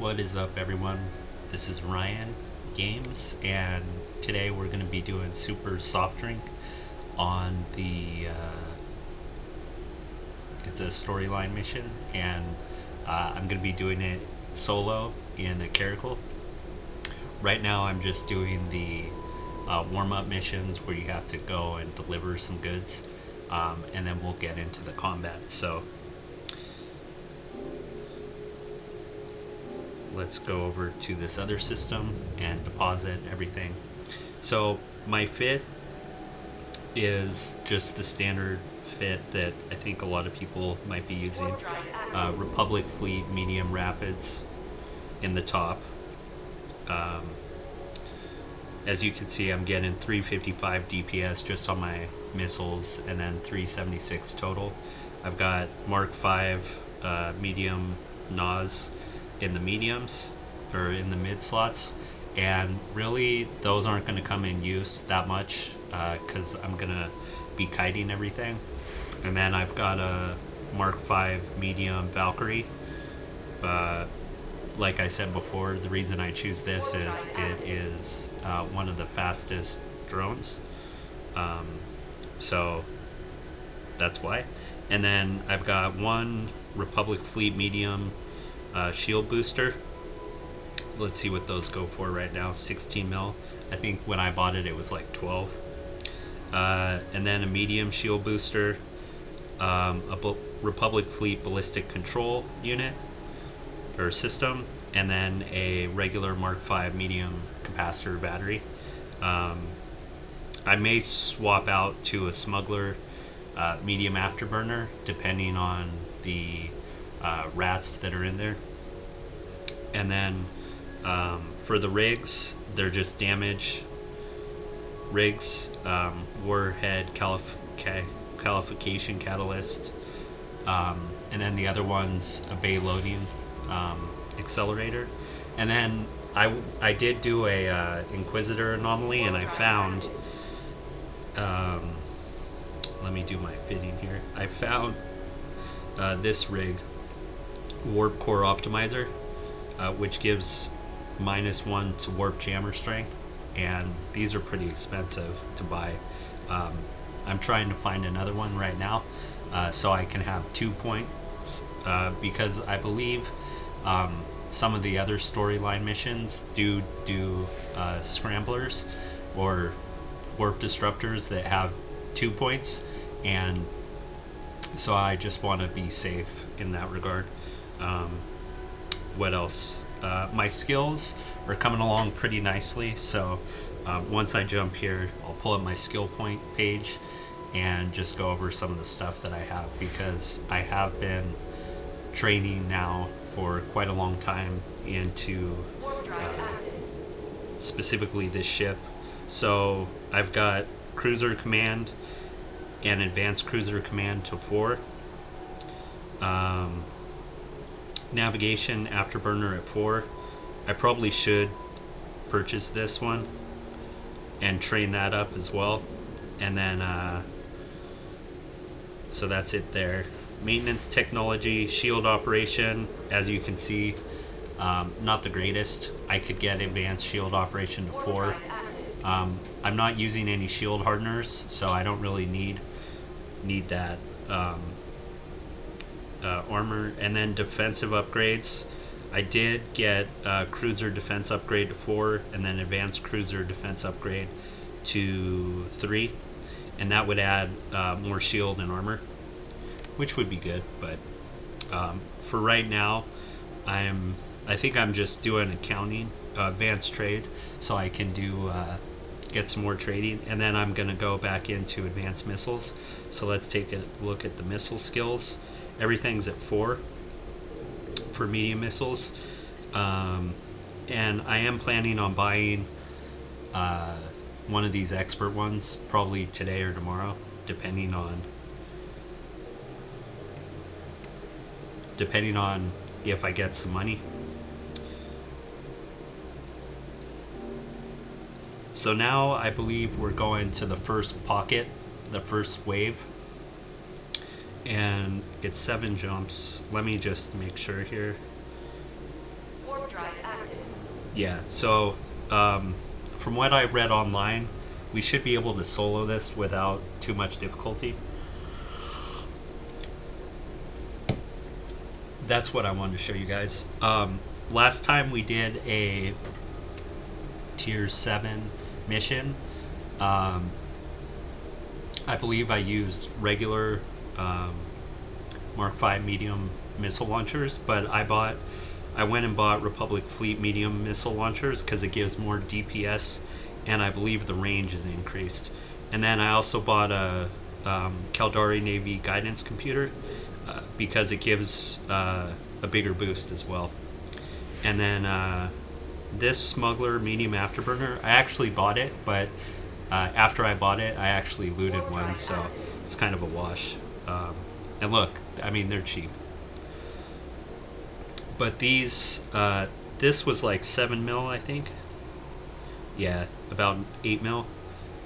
What is up, everyone? This is Ryan Games, and today we're going to be doing super soft drink on the it's a storyline mission, and I'm going to be doing it solo in a Caracal. Right now I'm just doing the warm-up missions where you have to go and deliver some goods, and then we'll get into the combat. So let's go over to this other system and deposit everything. So my fit is just the standard fit that I think a lot of people might be using. Republic Fleet Medium Rapids in the top. As you can see, I'm getting 355 DPS just on my missiles, and then 376 total. I've got Mark 5 medium NAS in the mediums, or in the mid slots, and really those aren't going to come in use that much because I'm going to be kiting everything. And then I've got a Mark 5 medium Valkyrie. Like I said before, the reason I choose this is it is one of the fastest drones, so that's why. And then I've got one Republic Fleet medium shield booster. Let's see what those go for right now. 16 mil. I think when I bought it was like 12. And then a medium shield booster, a Republic Fleet ballistic control unit or system, and then a regular Mark 5 medium capacitor battery. I may swap out to a smuggler medium afterburner depending on the rats that are in there. And then for the rigs, they're just damage rigs, warhead qualification catalyst, and then the other one's a bay loading accelerator. And then I did do a Inquisitor anomaly, and I found let me do my fitting here. I found this rig, Warp Core Optimizer, which gives -1 to warp jammer strength, and these are pretty expensive to buy. I'm trying to find another one right now so I can have 2 points, because I believe some of the other storyline missions do scramblers or warp disruptors that have 2 points, and so I just want to be safe in that regard. What else? My skills are coming along pretty nicely, so once I jump here, I'll pull up my skill point page and just go over some of the stuff that I have, because I have been training now for quite a long time into specifically this ship. So I've got Cruiser Command and Advanced Cruiser Command to 4. Navigation Afterburner at 4. I probably should purchase this one and train that up as well. And then so that's it there. Maintenance Technology, Shield Operation, as you can see, not the greatest. I could get Advanced Shield Operation to 4. I'm not using any shield hardeners, so I don't really need that armor. And then defensive upgrades, I did get Cruiser Defense Upgrade to 4, and then Advanced Cruiser Defense Upgrade to 3, and that would add more shield and armor, which would be good. But for right now, I think I'm just doing accounting, advanced trade, so I can do get some more trading, and then I'm gonna go back into advanced missiles. So let's take a look at the missile skills. Everything's at 4 for medium missiles, and I am planning on buying one of these expert ones probably today or tomorrow, depending on if I get some money. So now I believe we're going to the first pocket, the first wave, and it's 7 jumps. Let me just make sure here. Yeah, so from what I read online, we should be able to solo this without too much difficulty. That's what I wanted to show you guys. Last time we did a tier 7 mission, I believe I used regular Mark V medium missile launchers, but I went and bought Republic Fleet medium missile launchers because it gives more DPS, and I believe the range is increased. And then I also bought a Caracal Navy guidance computer because it gives a bigger boost as well. And then this smuggler medium afterburner, I actually bought it, but after I bought it, I actually looted one, so it's kind of a wash. And look, I mean, they're cheap. But these, this was like 7 mil, I think. Yeah, about 8 mil.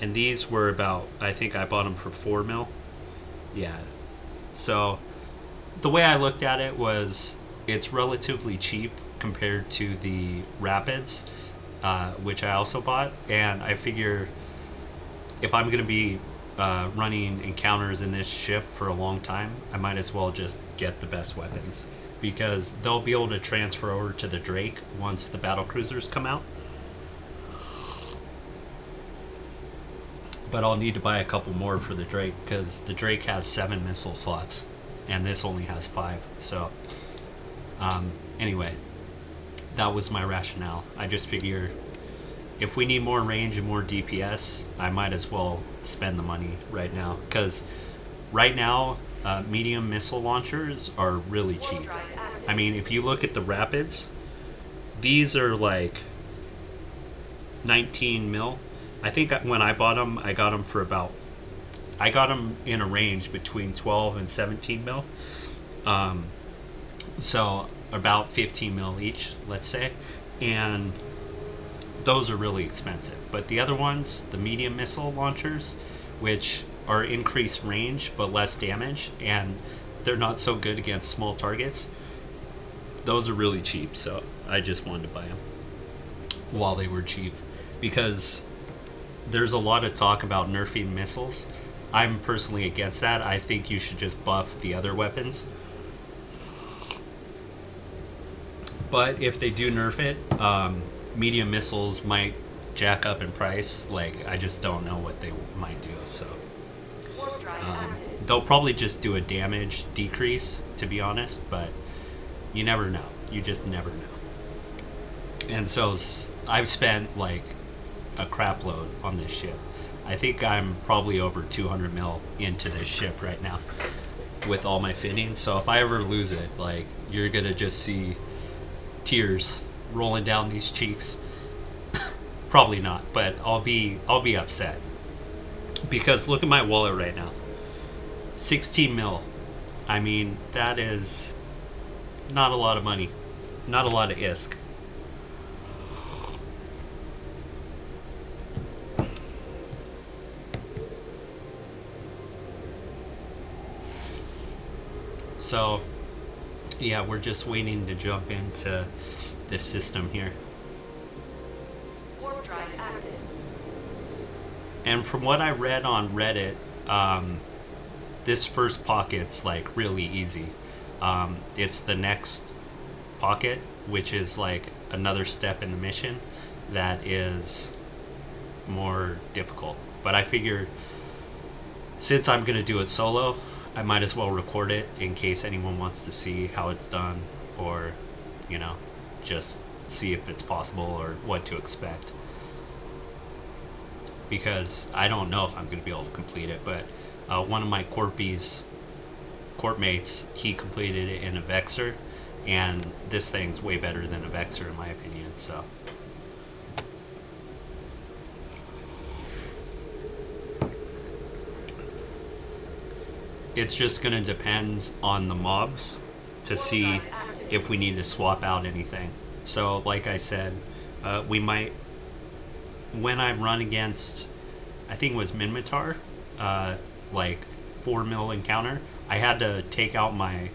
And these were about, I think I bought them for 4 mil. Yeah. So the way I looked at it was it's relatively cheap compared to the Rapids, which I also bought. And I figure if I'm going to be running encounters in this ship for a long time, I might as well just get the best weapons, because they'll be able to transfer over to the Drake once the battle cruisers come out. But I'll need to buy a couple more for the Drake, because the Drake has 7 missile slots and this only has 5. So anyway, that was my rationale. I just figure if we need more range and more DPS, I might as well spend the money right now, because right now medium missile launchers are really cheap. I mean, if you look at the Rapids, these are like 19 mil. I think when I bought them, I got them for about, I got them in a range between 12 and 17 mil. So about 15 mil each, let's say. And those are really expensive. But the other ones, the medium missile launchers, which are increased range but less damage, and they're not so good against small targets, those are really cheap. So I just wanted to buy them while they were cheap, because there's a lot of talk about nerfing missiles. I'm personally against that. I think you should just buff the other weapons. But if they do nerf it, medium missiles might jack up in price. Like, I just don't know what they might do. So they'll probably just do a damage decrease, to be honest, but you never know. You just never know. And so I've spent like a crap load on this ship. I think I'm probably over 200 mil into this ship right now with all my fittings. So if I ever lose it, like, you're gonna just see tears rolling down these cheeks. Probably not, but I'll be upset, because look at my wallet right now. 16 mil. I mean, that is not a lot of money, not a lot of ISK. So yeah, we're just waiting to jump into this system here. Warp drive active. And from what I read on Reddit, this first pocket's like really easy. It's the next pocket, which is like another step in the mission, that is more difficult. But I figured, since I'm gonna do it solo, I might as well record it in case anyone wants to see how it's done, or, you know, just see if it's possible or what to expect. Because I don't know if I'm going to be able to complete it, but one of my corp mates, he completed it in a Vexor, and this thing's way better than a Vexor in my opinion, so. It's just going to depend on the mobs to see if we need to swap out anything. So like I said, we might, when I run against, I think it was Minmatar, like 4 mil encounter, I had to take out my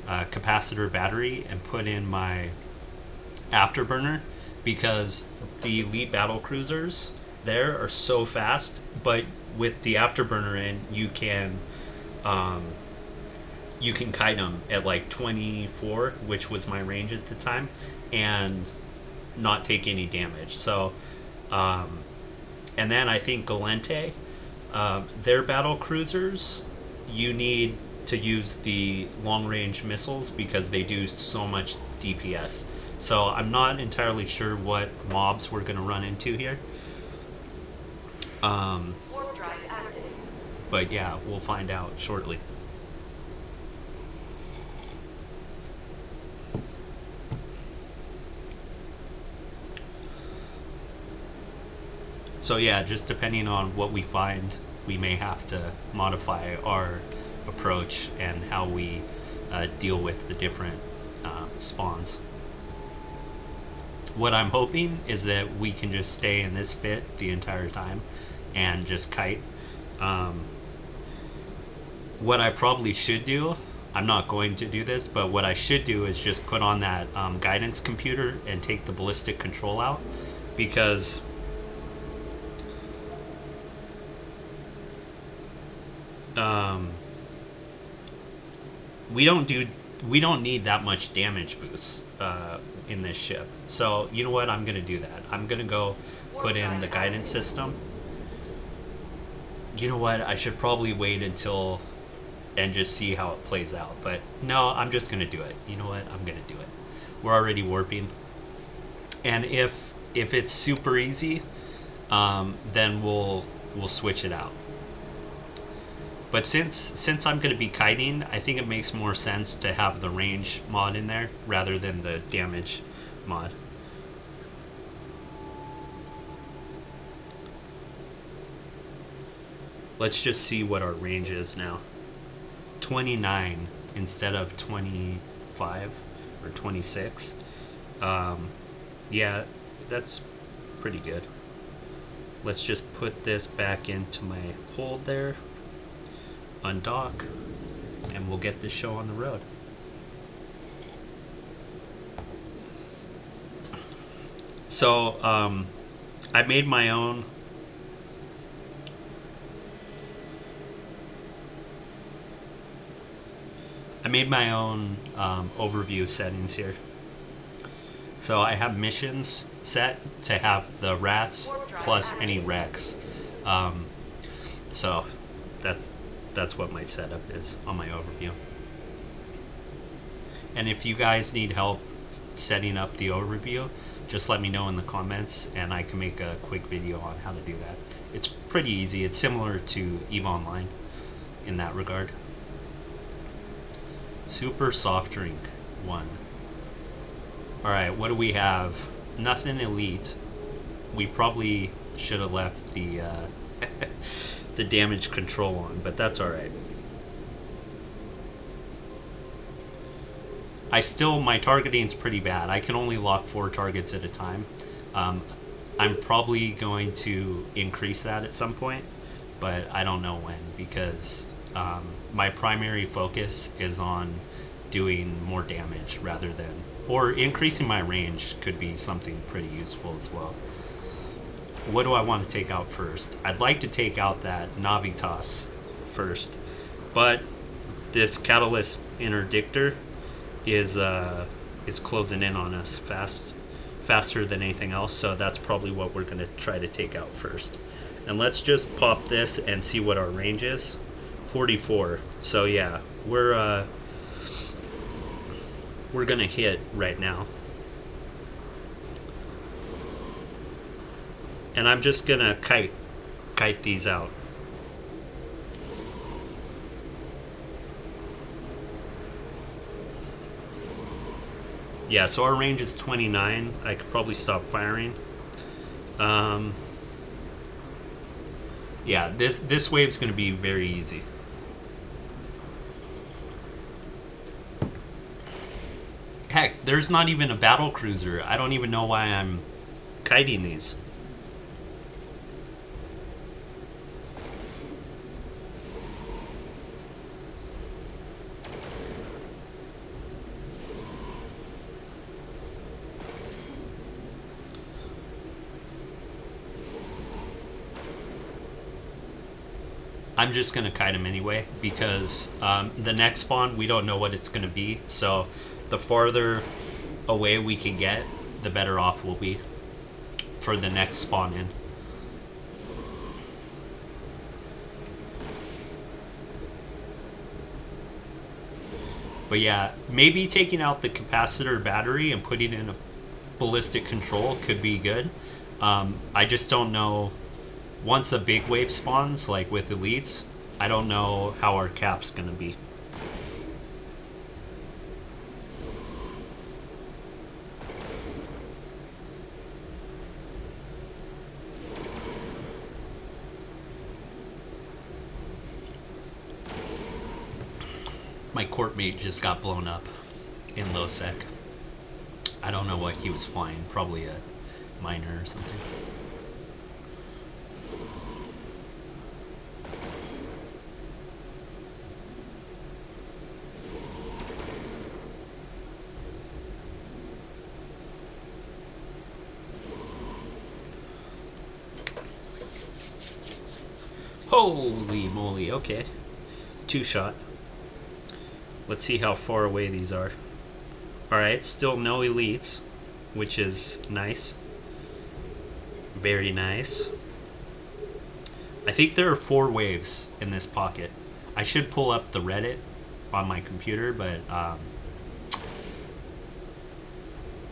capacitor battery and put in my afterburner, because the elite battle cruisers there are so fast, but with the afterburner in, you can kite them at like 24, which was my range at the time, and not take any damage. So and then I think Galente, their battle cruisers, you need to use the long range missiles because they do so much DPS. So I'm not entirely sure what mobs we're going to run into here. But yeah, we'll find out shortly. So yeah, just depending on what we find, we may have to modify our approach and how we deal with the different spawns. What I'm hoping is that we can just stay in this fit the entire time and just kite. What I probably should do, I'm not going to do this, but what I should do is just put on that guidance computer and take the ballistic control out, because we don't need that much damage boost in this ship. So you know what, I'm gonna do that. I'm gonna go put in the guidance system. You know what, I should probably wait until and just see how it plays out, but no, I'm just gonna do it. You know what, I'm gonna do it. We're already warping, and if it's super easy, then we'll switch it out. But since I'm going to be kiting, I think it makes more sense to have the range mod in there rather than the damage mod. Let's just see what our range is now. 29 instead of 25 or 26. Yeah, that's pretty good. Let's just put this back into my hold there. Undock, and we'll get this show on the road. So I made my own overview settings here. So I have missions set to have the rats plus any wrecks. So that's what my setup is on my overview. And if you guys need help setting up the overview, just let me know in the comments and I can make a quick video on how to do that. It's pretty easy. It's similar to EVE Online in that regard. Super soft drink 1. Alright, what do we have? Nothing elite. We probably should have left the the damage control on, but that's alright. My targeting's pretty bad. I can only lock 4 targets at a time. I'm probably going to increase that at some point, but I don't know when, because my primary focus is on doing more damage rather than, or increasing my range could be something pretty useful as well. What do I want to take out first? I'd like to take out that Navitas first, but this catalyst interdictor is closing in on us faster than anything else, so that's probably what we're going to try to take out first. And let's just pop this and see what our range is. 44. So yeah, we're going to hit right now. And I'm just gonna kite these out. Yeah, so our range is 29. I could probably stop firing. Yeah, this wave's gonna be very easy. Heck, there's not even a battle cruiser. I don't even know why I'm kiting these. I'm just going to kite him anyway, because the next spawn, we don't know what it's going to be. So the farther away we can get, the better off we'll be for the next spawn in. But yeah, maybe taking out the capacitor battery and putting in a ballistic control could be good. I just don't know. Once a big wave spawns, like with elites, I don't know how our cap's gonna be. My corp mate just got blown up in low sec. I don't know what he was flying, probably a miner or something. Holy moly, okay. 2-shot. Let's see how far away these are. Alright, still no elites, which is nice. Very nice. I think there are 4 waves in this pocket. I should pull up the Reddit on my computer, but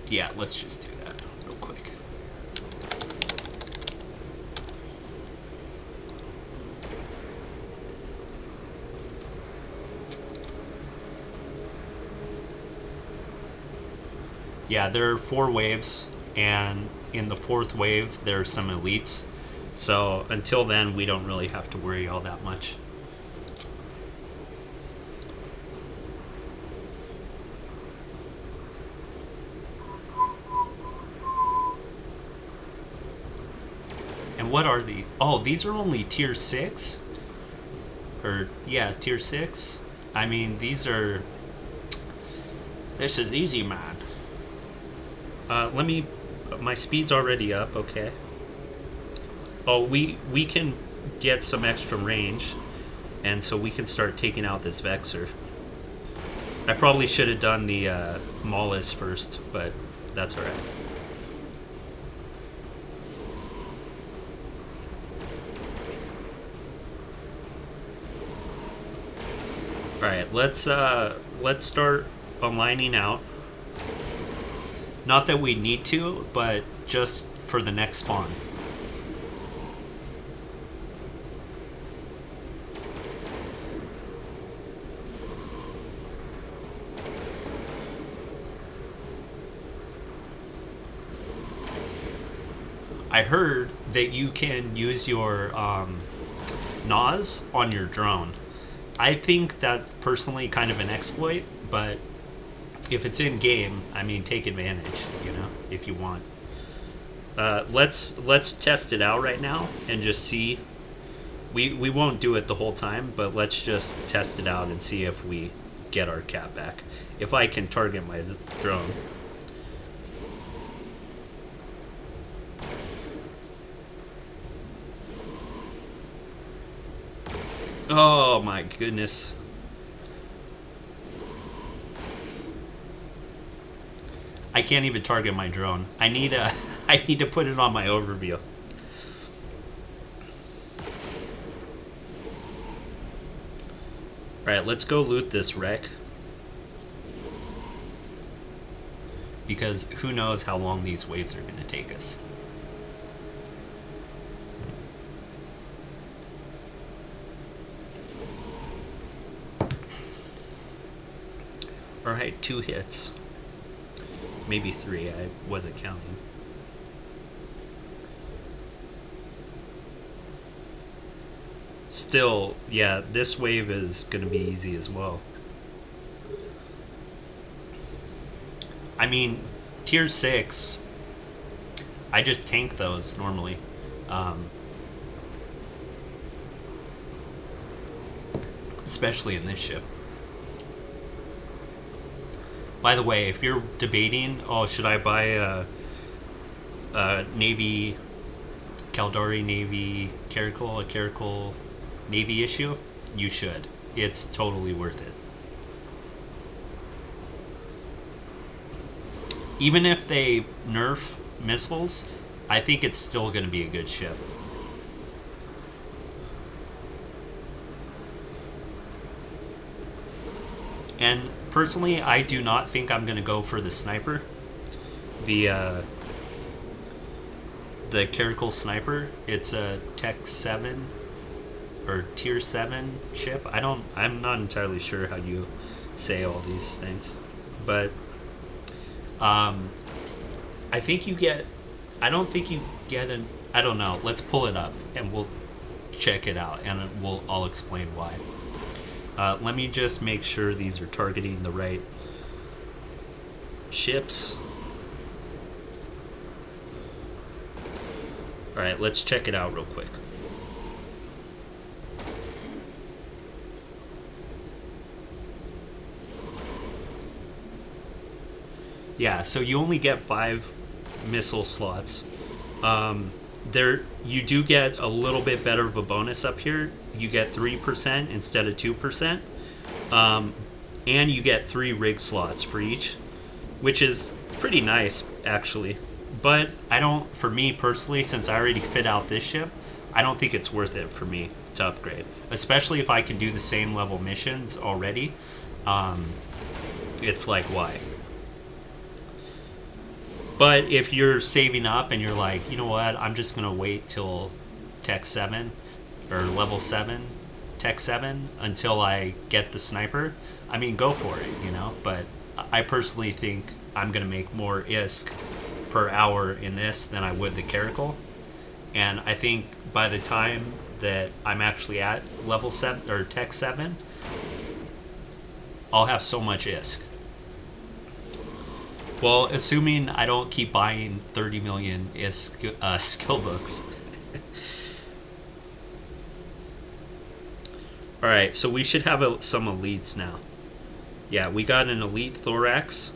yeah, let's just do that real quick. Yeah, there are 4 waves, and in the 4th wave there are some elites. So until then, we don't really have to worry all that much. And what are the? Oh, these are only tier 6? Or, yeah, tier 6? I mean, these are... This is easy, man. Let me... My speed's already up, okay. Oh, we can get some extra range, and so we can start taking out this Vexer. I probably should have done the Maulus first, but that's alright. Alright, let's start aligning out. Not that we need to, but just for the next spawn. I heard that you can use your NAS on your drone. I think that personally kind of an exploit, but if it's in game, I mean, take advantage, you know, if you want. Let's test it out right now and just see. We won't do it the whole time, but let's just test it out and see if we get our cap back. If I can target my drone. Oh my goodness. I can't even target my drone. I need to put it on my overview. Alright, let's go loot this wreck. Because who knows how long these waves are going to take us. Alright, 2 hits. Maybe 3, I wasn't counting. Still, yeah, this wave is going to be easy as well. I mean, tier 6, I just tank those normally. Especially in this ship. By the way, if you're debating, oh, should I buy a Navy, Caldari Navy Caracal, a Caracal Navy Issue, you should. It's totally worth it. Even if they nerf missiles, I think it's still going to be a good ship. And personally, I do not think I'm going to go for the sniper. The Caracal sniper, it's a Tech 7 or Tier 7 ship. I'm not entirely sure how you say all these things. But I think you get, I don't think you get an, I don't know. Let's pull it up and we'll check it out and I'll explain why. Let me just make sure these are targeting the right ships. Alright, let's check it out real quick. Yeah, so you only get 5 missile slots. You do get a little bit better of a bonus up here. You get 3% instead of 2%. And you get 3 rig slots for each, which is pretty nice, actually. But for me personally, since I already fit out this ship, I don't think it's worth it for me to upgrade. Especially if I can do the same level missions already. It's like, why? But if you're saving up and you're like, you know what, I'm just going to wait till Tech 7 or level 7, Tech 7 until I get the sniper, I mean, go for it, you know. But I personally think I'm going to make more ISK per hour in this than I would the Caracal. And I think by the time that I'm actually at level 7 or Tech 7, I'll have so much ISK. Well, assuming I don't keep buying 30 million ISK skill books. Alright, so we should have some elites now. Yeah, we got an elite thorax.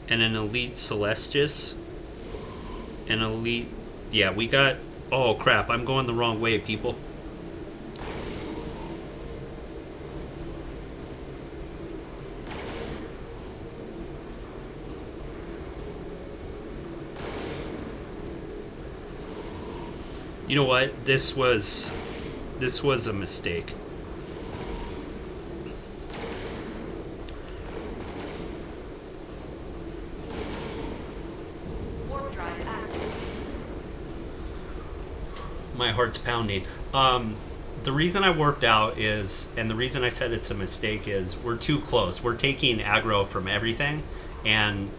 And an elite Celestis. An elite... Yeah, we got... Oh crap, I'm going the wrong way, people. You know what? This was a mistake. My heart's pounding. The reason I warped out is, and the reason I said it's a mistake is, we're too close. We're taking aggro from everything, and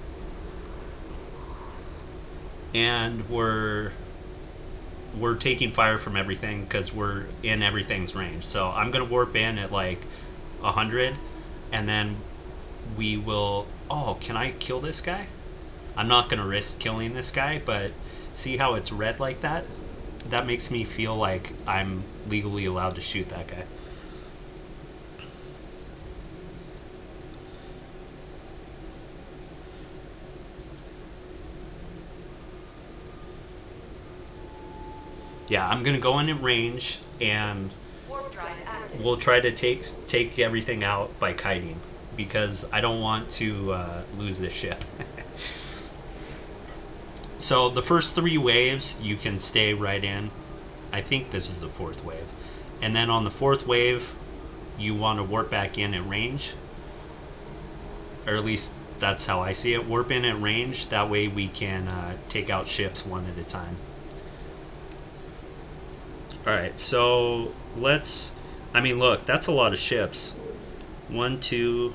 we're taking fire from everything because we're in everything's range. So I'm gonna warp in at like 100, and then we will. Oh, can I kill this guy? I'm not gonna risk killing this guy, but see how it's red like that? That makes me feel like I'm legally allowed to shoot that guy. Yeah, I'm gonna go in range and we'll try to take everything out by kiting because I don't want to lose this ship. So the first 3 waves you can stay right in. I think this is the 4th wave. And then on the 4th wave you want to warp back in at range. Or at least that's how I see it. Warp in at range, that way we can take out ships one at a time. Alright, so let's... I mean, look, that's a lot of ships. 1, 2,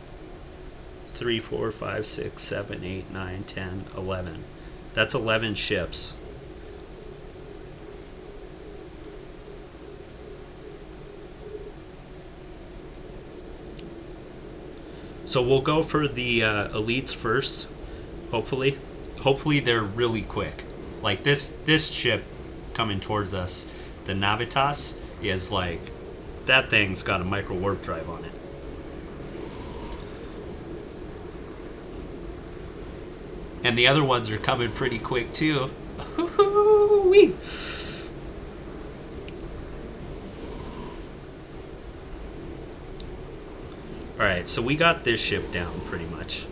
3, 4, 5, 6, 7, 8, 9, 10, 11. That's 11 ships. So we'll go for the elites first, hopefully. Hopefully they're really quick. Like this ship coming towards us, the Navitas, is like, that thing's got a micro warp drive on it. And the other ones are coming pretty quick too. Woo-hoo-wee. Alright, so we got this ship down pretty much.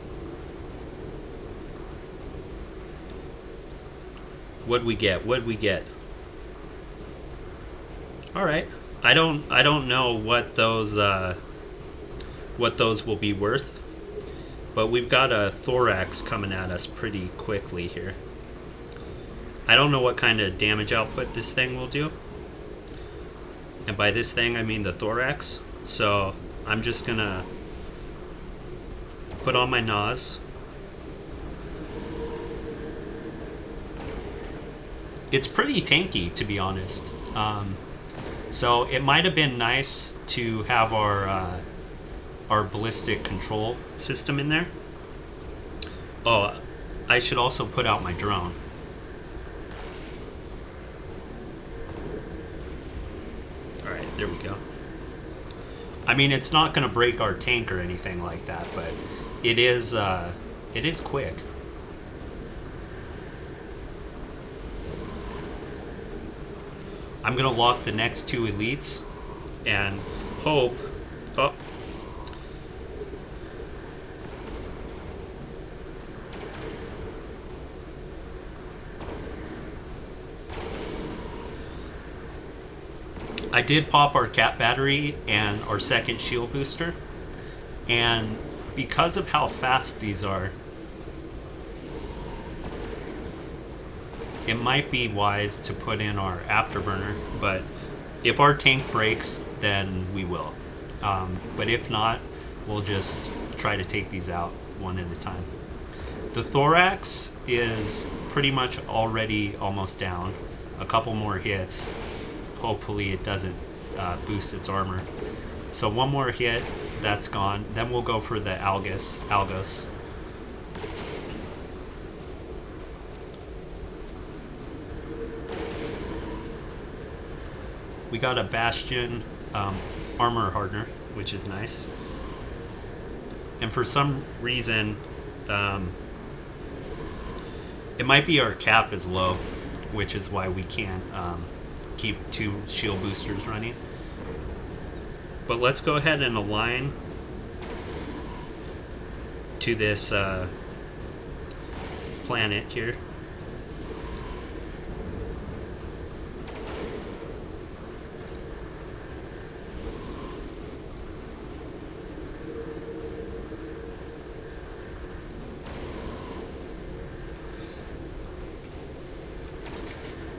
What'd we get? What'd we get? Alright. I don't know what those will be worth. But we've got a thorax coming at us pretty quickly here. I don't know what kind of damage output this thing will do. And by this thing I mean the thorax. So I'm just gonna put on my NOS. It's pretty tanky, to be honest. So it might have been nice to have our ballistic control system in there. Oh, I should also put out my drone. Alright, there we go. I mean, it's not going to break our tank or anything like that, but it is quick. I'm going to lock the next two elites and hope... Oh. I did pop our cap battery and our second shield booster, and because of how fast these are, it might be wise to put in our afterburner, but if our tank breaks, then we will. But if not, we'll just try to take these out one at a time. The thorax is pretty much already almost down. A couple more hits. Hopefully it doesn't boost its armor. So one more hit, that's gone. Then we'll go for the Algos. We got a Bastion armor hardener, which is nice. And for some reason, it might be our cap is low, which is why we can't keep two shield boosters running. But let's go ahead and align to this planet here.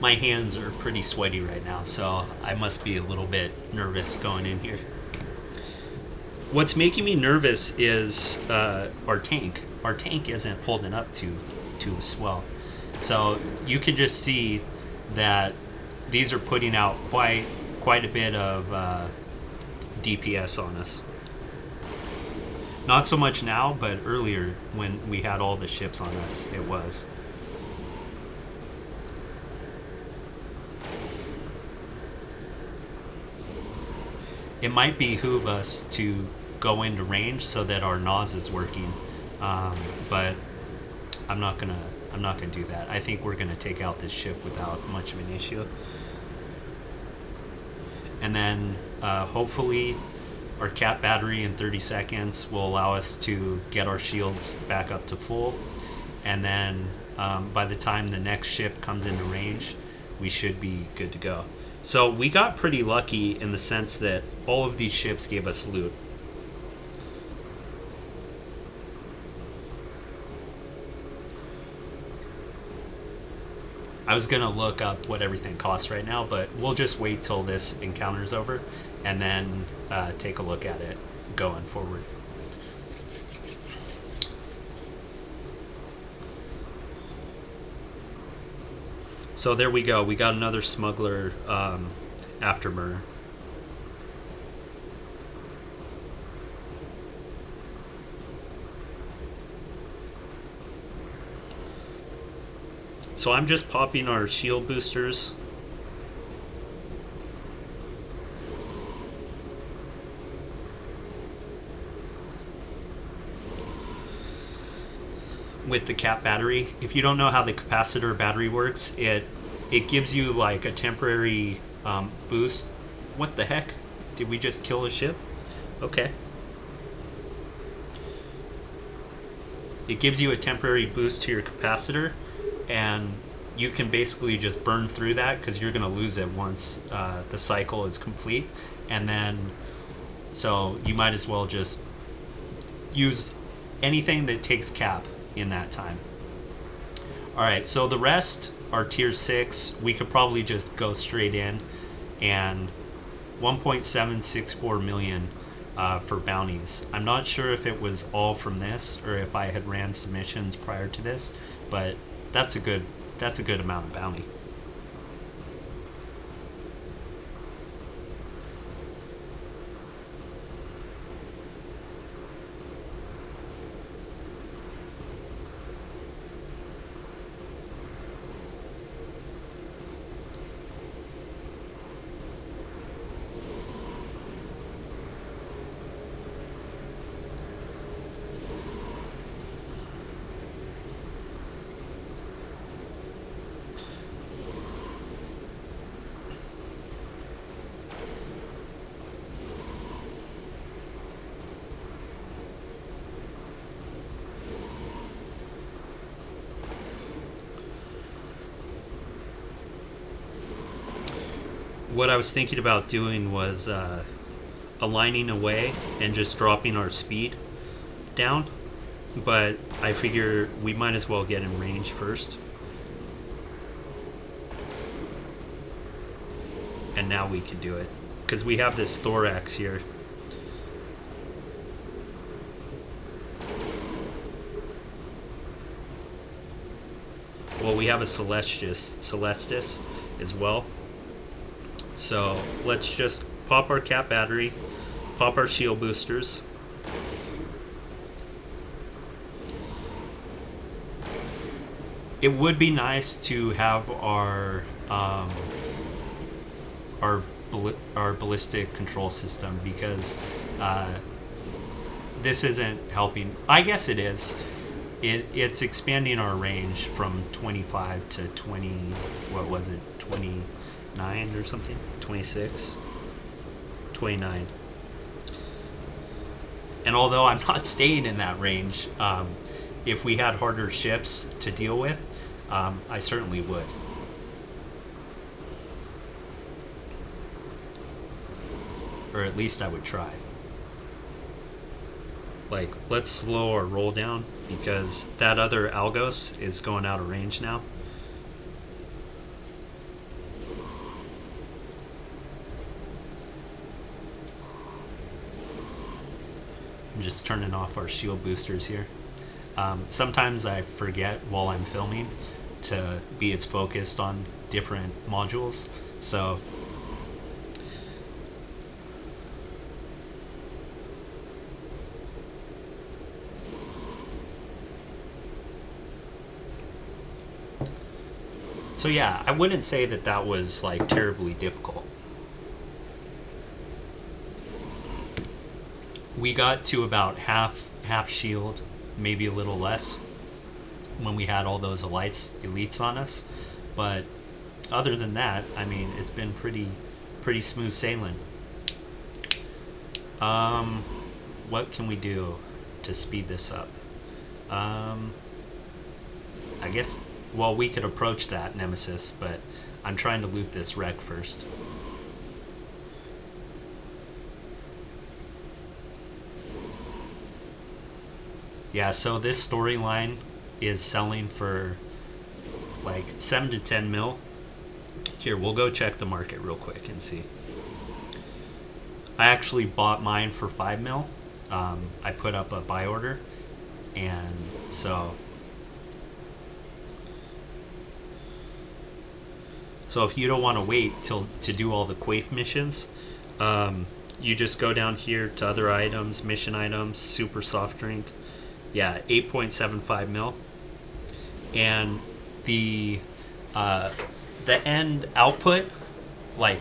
My hands are pretty sweaty right now, so I must be a little bit nervous going in here. What's making me nervous is our tank. Our tank isn't holding up too swell. So you can just see that these are putting out quite a bit of DPS on us. Not so much now, but earlier when we had all the ships on us, it was. It might behoove us to go into range so that our NOS is working, but I'm not gonna do that. I think we're gonna take out this ship without much of an issue, and then hopefully our cap battery in 30 seconds will allow us to get our shields back up to full, and then by the time the next ship comes into range, we should be good to go. So we got pretty lucky in the sense that all of these ships gave us loot. I was gonna look up what everything costs right now, but we'll just wait till this encounter's over and then take a look at it going forward. So there we go. We got another smuggler afterburner. So I'm just popping our shield boosters. with the cap battery. If you don't know how the capacitor battery works, it gives you like a temporary boost. What the heck? Did we just kill a ship? Okay. It gives you a temporary boost to your capacitor, and you can basically just burn through that because you're going to lose it once the cycle is complete. And then, so you might as well just use anything that takes cap in that time. Alright, so the rest are tier 6. We could probably just go straight in, and 1.764 million for bounties. I'm not sure if it was all from this or if I had ran submissions prior to this, but that's a good amount of bounty. What I was thinking about doing was aligning away and just dropping our speed down, but I figure we might as well get in range first. And now we can do it, because we have this thorax here. Well, we have a Celestis as well. So let's just pop our cap battery, pop our shield boosters. It would be nice to have our ballistic control system, because this isn't helping. I guess it is. It's expanding our range from 25 to 20. What was it? 29 or something? 26? 29. And although I'm not staying in that range, if we had harder ships to deal with, I certainly would. Or at least I would try. Like, let's slow our roll down, because that other Algos is going out of range now. I'm just turning off our shield boosters here. Sometimes I forget while I'm filming to be as focused on different modules, so yeah, I wouldn't say that that was like terribly difficult. We got to about half shield, maybe a little less, when we had all those elites on us. But other than that, I mean, it's been pretty smooth sailing. What can we do to speed this up? I guess, well, we could approach that Nemesis, but I'm trying to loot this wreck first. Yeah, so this storyline is selling for like 7 to 10 mil. Here, we'll go check the market real quick and see. I actually bought mine for 5 mil. I put up a buy order, and so if you don't want to wait to do all the Quaif missions, you just go down here to other items, mission items, super soft drink. Yeah, 8.75 mil, and the end output, like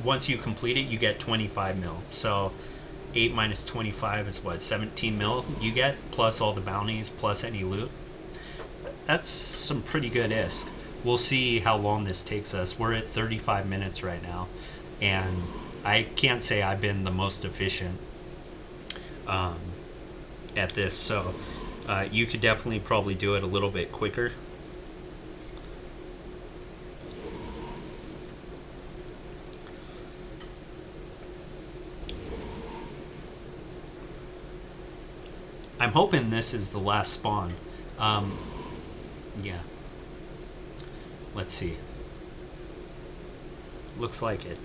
once you complete it, you get 25 mil. So 8 minus 25 is what, 17 mil you get, plus all the bounties, plus any loot. that's some pretty good ISK. We'll see how long this takes us. We're at 35 minutes right now, and I can't say I've been the most efficient at this, so you could definitely probably do it a little bit quicker. I'm hoping this is the last spawn. Yeah. Let's see. Looks like it.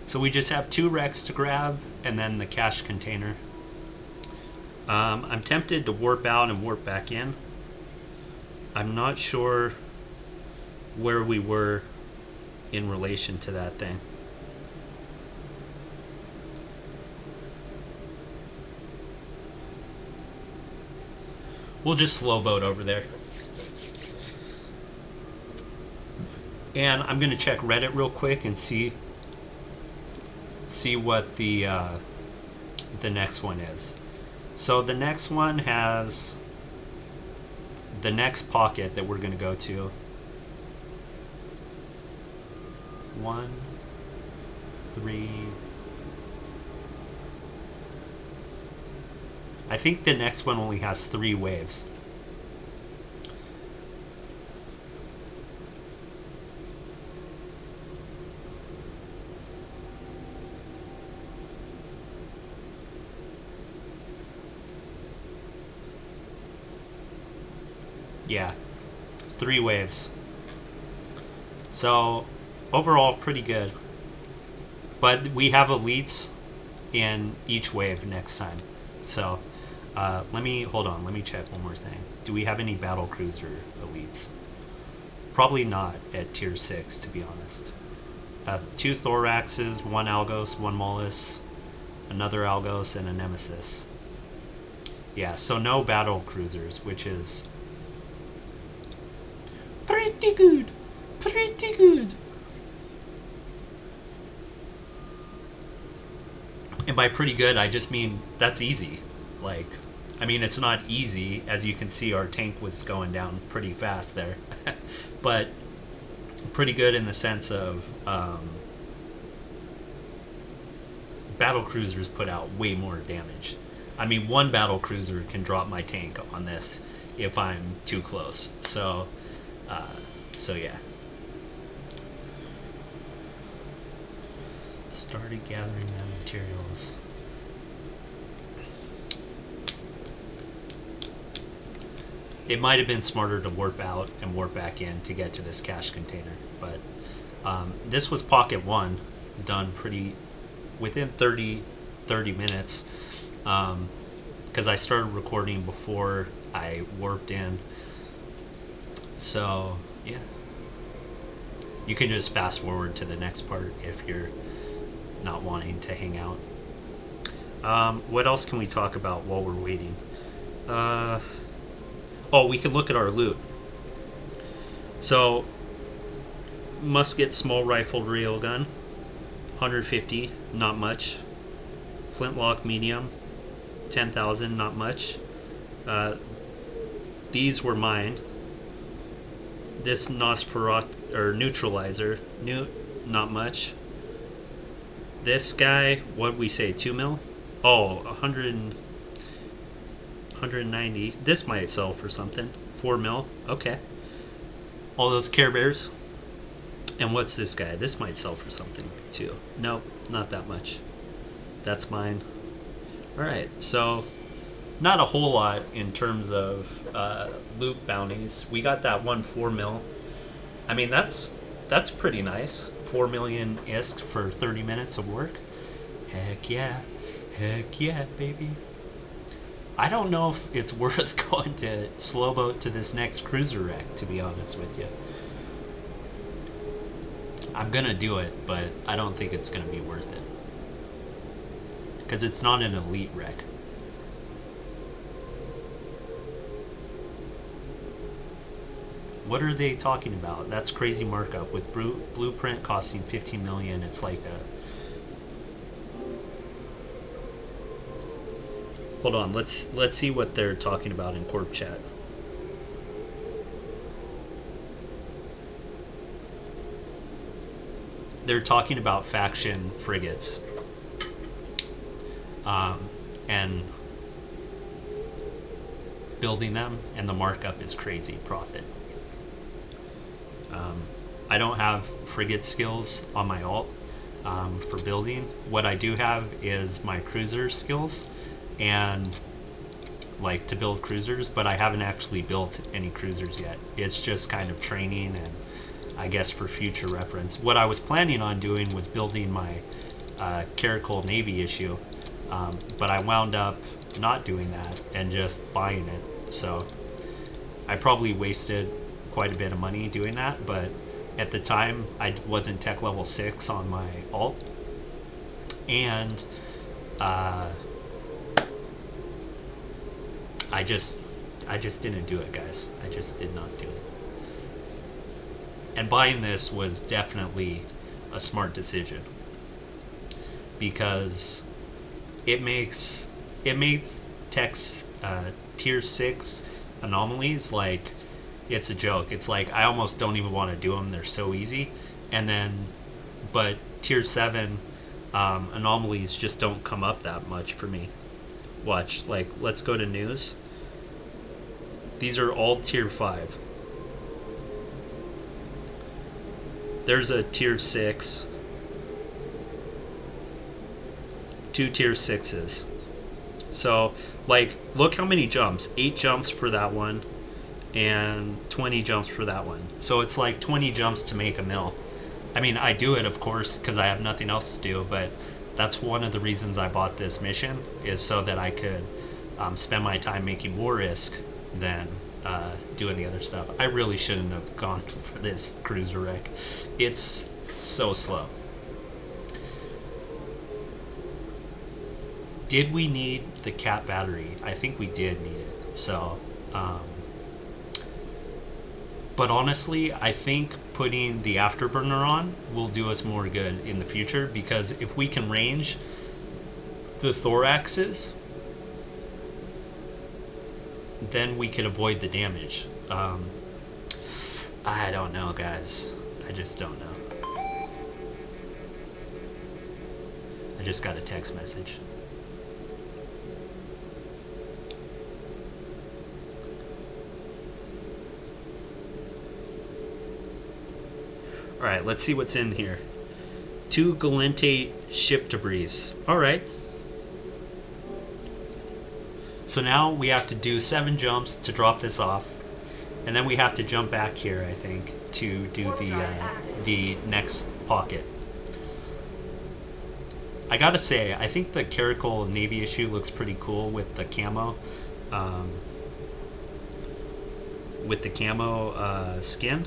So we just have 2 wrecks to grab, and then the cache container. I'm tempted to warp out and warp back in. I'm not sure where we were in relation to that thing. We'll just slow boat over there. And I'm gonna check Reddit real quick and see what the next one is. So the next one has the next pocket that we're going to go to. 1, 3. I think the next one only has 3 waves. Yeah, 3 waves. So overall pretty good. But we have elites in each wave next time. So let me check one more thing. Do we have any battle cruiser elites? Probably not at tier 6, to be honest. 2 thoraxes, 1 algos, 1 molus, another algos, and a nemesis. Yeah, so no battle cruisers, which is pretty good. Pretty good. And by pretty good, I just mean that's easy. Like, I mean, it's not easy. As you can see, our tank was going down pretty fast there. But pretty good in the sense of battle cruisers put out way more damage. I mean, 1 battle cruiser can drop my tank on this if I'm too close. So yeah. Started gathering the materials. It might have been smarter to warp out and warp back in to get to this cache container, but this was pocket 1, done pretty within 30 minutes, because I started recording before I warped in. So yeah, you can just fast forward to the next part if you're not wanting to hang out. What else can we talk about while we're waiting? Oh, we can look at our loot. So, musket, small rifle, railgun, 150, not much. Flintlock, medium, 10,000, not much. These were mine. This Nosferatu, or neutralizer, not much. This guy, what'd we say, 2 mil? Oh, 190. This might sell for something. 4 mil. Okay. All those Care Bears. And what's this guy? This might sell for something too. Nope, not that much. That's mine. Alright, so not a whole lot in terms of loot bounties. We got that 4 mil. I mean, that's pretty nice. 4 million ISK for 30 minutes of work. Heck yeah, baby. I don't know if it's worth going to slow boat to this next cruiser wreck, to be honest with you. I'm gonna do it, but I don't think it's gonna be worth it, because it's not an elite wreck. What are they talking about? That's crazy markup. With Blueprint costing 15 million, it's like a... Hold on, let's see what they're talking about in corp chat. They're talking about faction frigates, and building them, and the markup is crazy profit. I don't have frigate skills on my alt for building. What I do have is my cruiser skills, and like to build cruisers, but I haven't actually built any cruisers yet. It's just kind of training and I guess for future reference. What I was planning on doing was building my Caracal Navy Issue, but I wound up not doing that and just buying it. So I probably wasted quite a bit of money doing that, but at the time I wasn't tech level 6 on my alt, and I just didn't do it, guys. I just did not do it. And buying this was definitely a smart decision, because it makes tech's tier 6 anomalies like it's a joke. It's like I almost don't even want to do them. They're so easy. And then, but tier 7 anomalies just don't come up that much for me. Watch, like, let's go to news. These are all tier 5. There's a tier 6. 2 tier 6s. So, like, look how many jumps. 8 jumps for that one, and 20 jumps for that one. So it's like 20 jumps to make a mill. I mean, I do it, of course, because I have nothing else to do, but that's one of the reasons I bought this mission, is so that I could spend my time making more risk than doing the other stuff. I really shouldn't have gone for this cruiser wreck. It's so slow. Did we need the cat battery? I think we did need it. So, but honestly, I think putting the afterburner on will do us more good in the future, because if we can range the thoraxes, then we could avoid the damage. I don't know, guys. I just don't know. I just got a text message. Alright, let's see what's in here. 2 Galente ship debris. Alright. So now we have to do 7 jumps to drop this off. And then we have to jump back here, I think, to do the next pocket. I gotta say, I think the Caracal Navy Issue looks pretty cool with the camo. Skin.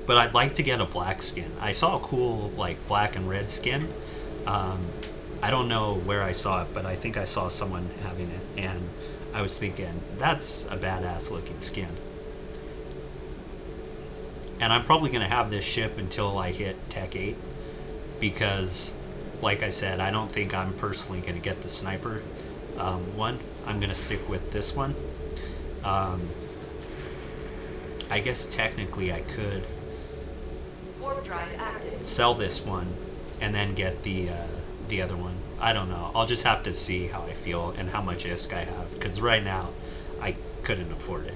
But I'd like to get a black skin. I saw a cool like black and red skin. I don't know where I saw it, but I think I saw someone having it, and I was thinking, that's a badass looking skin. And I'm probably going to have this ship until I hit Tech 8, because, like I said, I don't think I'm personally going to get the sniper one. I'm going to stick with this one. I guess technically I could sell this one and then get the other one. I don't know. I'll just have to see how I feel and how much ISK I have, because right now I couldn't afford it.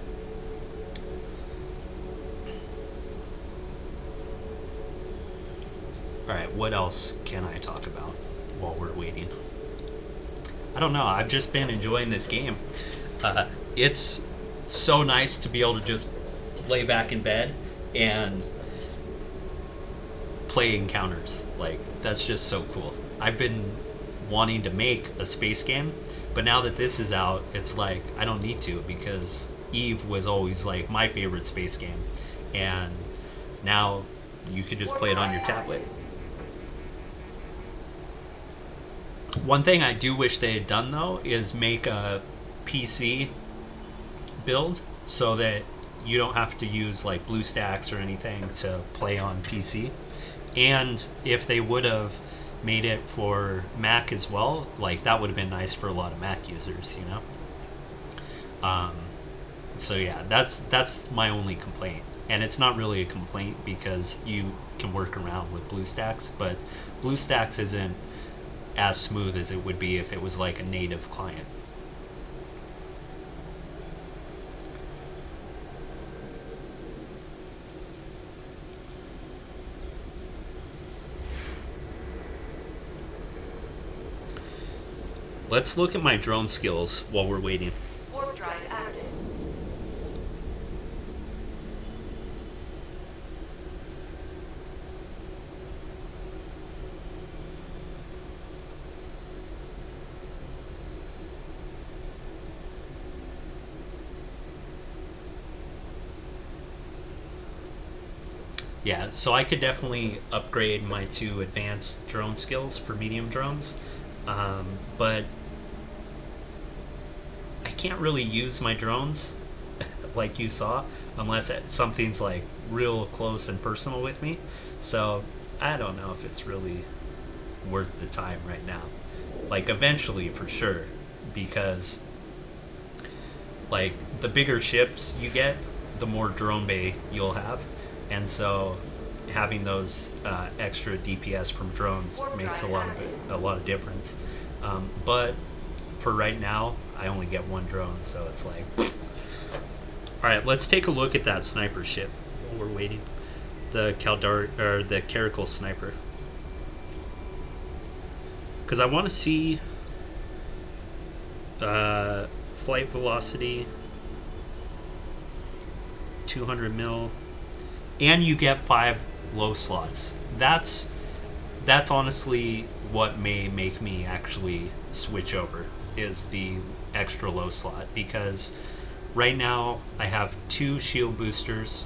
Alright, what else can I talk about while we're waiting? I don't know. I've just been enjoying this game. It's so nice to be able to just lay back in bed and play encounters. Like, that's just so cool. I've been wanting to make a space game, but now that this is out, it's like I don't need to, because Eve was always like my favorite space game, and now you could just play it on your tablet. One thing I do wish they had done, though, is make a PC build so that you don't have to use like BlueStacks or anything to play on PC. And if they would have made it for Mac as well, like that would have been nice for a lot of Mac users, you know. So yeah, that's my only complaint, and it's not really a complaint because you can work around with BlueStacks, but BlueStacks isn't as smooth as it would be if it was like a native client. Let's look at my drone skills while we're waiting. Warp drive active. Yeah, so I could definitely upgrade my 2 advanced drone skills for medium drones, but I can't really use my drones like you saw unless something's like real close and personal with me. So I don't know if it's really worth the time right now. Like eventually for sure, because like the bigger ships you get, the more drone bay you'll have, and so having those extra DPS from drones makes a lot of difference. But for right now, I only get 1 drone, so it's like, all right, let's take a look at that sniper ship while we're waiting. The the Caracal sniper, because I want to see flight velocity, 200 mil, and you get 5 low slots. That's honestly what may make me actually switch over, is the extra low slot, because right now I have 2 shield boosters,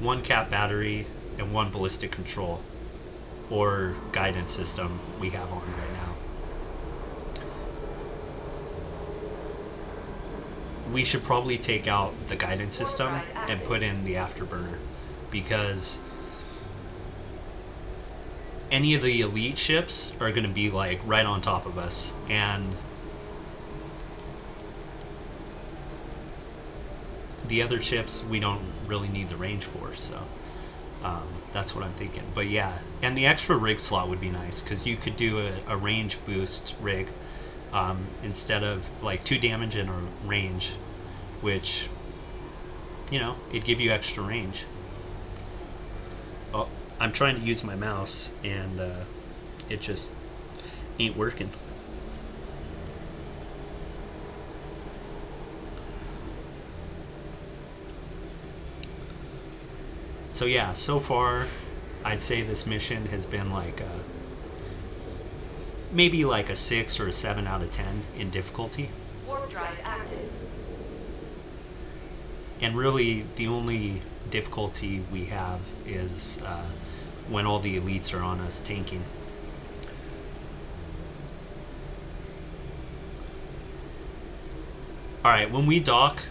1 cap battery, and 1 ballistic control or guidance system we have on right now. We should probably take out the guidance system and put in the afterburner, because any of the elite ships are going to be like right on top of us, and the other ships we don't really need the range for, so that's what I'm thinking. But yeah, and the extra rig slot would be nice, because you could do a range boost rig instead of like 2 damage and a range, which, you know, it'd give you extra range. Oh, I'm trying to use my mouse and it just ain't working. So yeah, so far I'd say this mission has been like maybe like a 6 or a 7 out of 10 in difficulty. Warp drive active. And really the only difficulty we have is when all the elites are on us tanking. Alright, when we dock,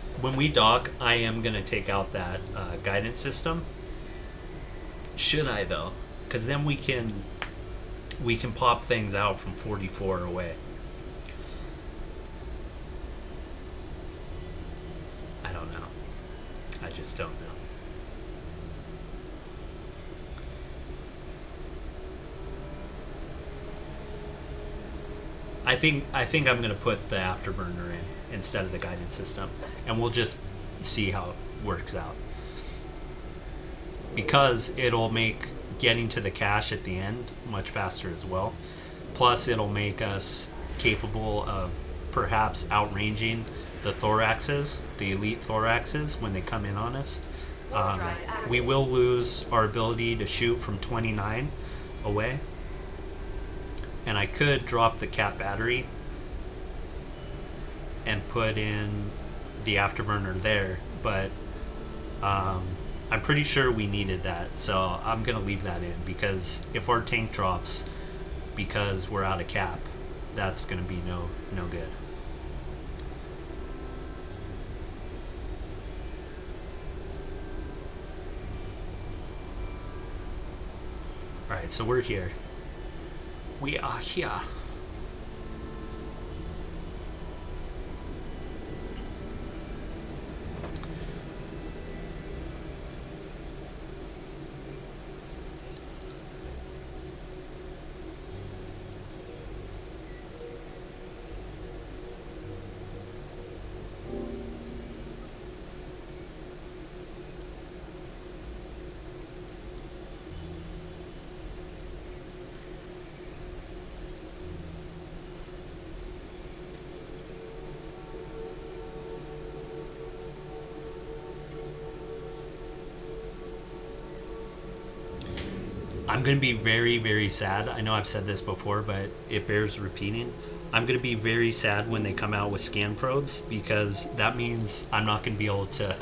I am going to take out that guidance system. Should I though? Because then we can pop things out from 44 away. I don't know. I just don't know. I think I'm going to put the afterburner in instead of the guidance system, and we'll just see how it works out, because it'll make getting to the cache at the end much faster as well. Plus it'll make us capable of perhaps outranging the thoraxes, the elite thoraxes, when they come in on us. We will lose our ability to shoot from 29 away, and I could drop the cap battery and put in the afterburner there, but I'm pretty sure we needed that, so I'm gonna leave that in, because if our tank drops because we're out of cap, that's gonna be no good. Alright, so we're here. We are here. I'm going to be very, very sad. I know I've said this before, but it bears repeating. I'm going to be very sad when they come out with scan probes, because that means I'm not going to be able to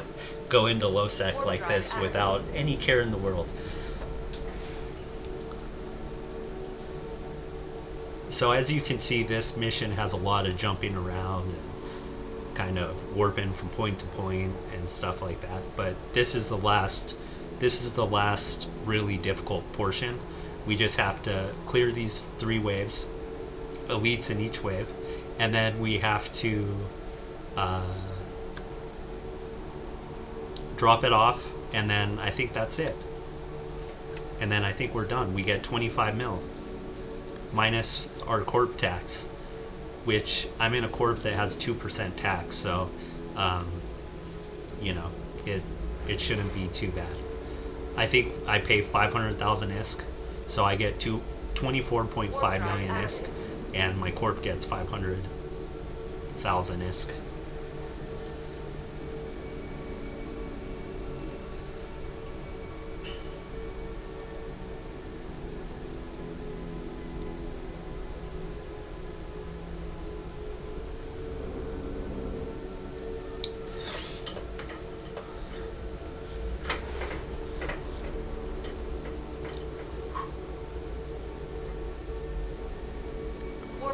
go into low-sec like this without any care in the world. So as you can see, this mission has a lot of jumping around and kind of warping from point to point and stuff like that. But this is the last really difficult portion. We just have to clear these 3 waves, elites in each wave, and then we have to drop it off, and then I think that's it. And then I think we're done. We get 25 mil minus our corp tax, which I'm in a corp that has 2% tax, so you know, it shouldn't be too bad. I think I pay 500,000 ISK, so I get 24.5 million ISK, and my corp gets 500,000 ISK.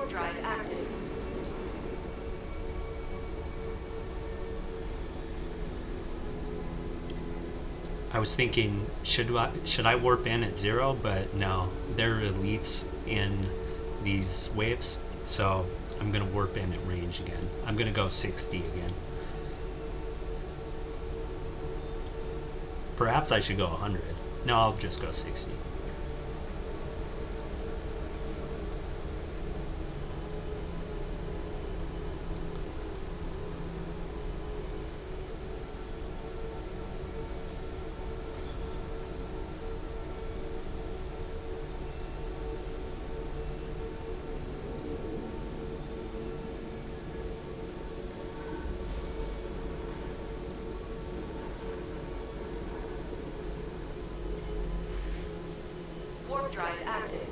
Drive active. I was thinking, should I warp in at 0? But no, there are elites in these waves, so I'm gonna warp in at range again. I'm gonna go 60 again. Perhaps I should go 100. No, I'll just go 60. Drive active.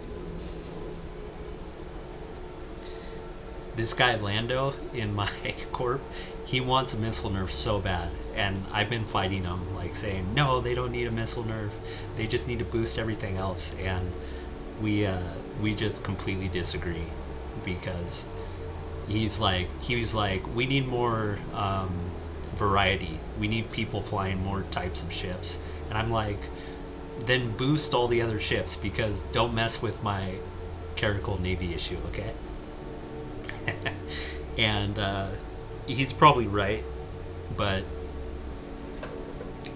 This guy Lando in my corp, he wants a missile nerf so bad, and I've been fighting him, like saying, no, they don't need a missile nerf, they just need to boost everything else, and we just completely disagree, because he's like, we need more variety, we need people flying more types of ships, and I'm like, then boost all the other ships, because don't mess with my Caracal Navy Issue, okay? And he's probably right, but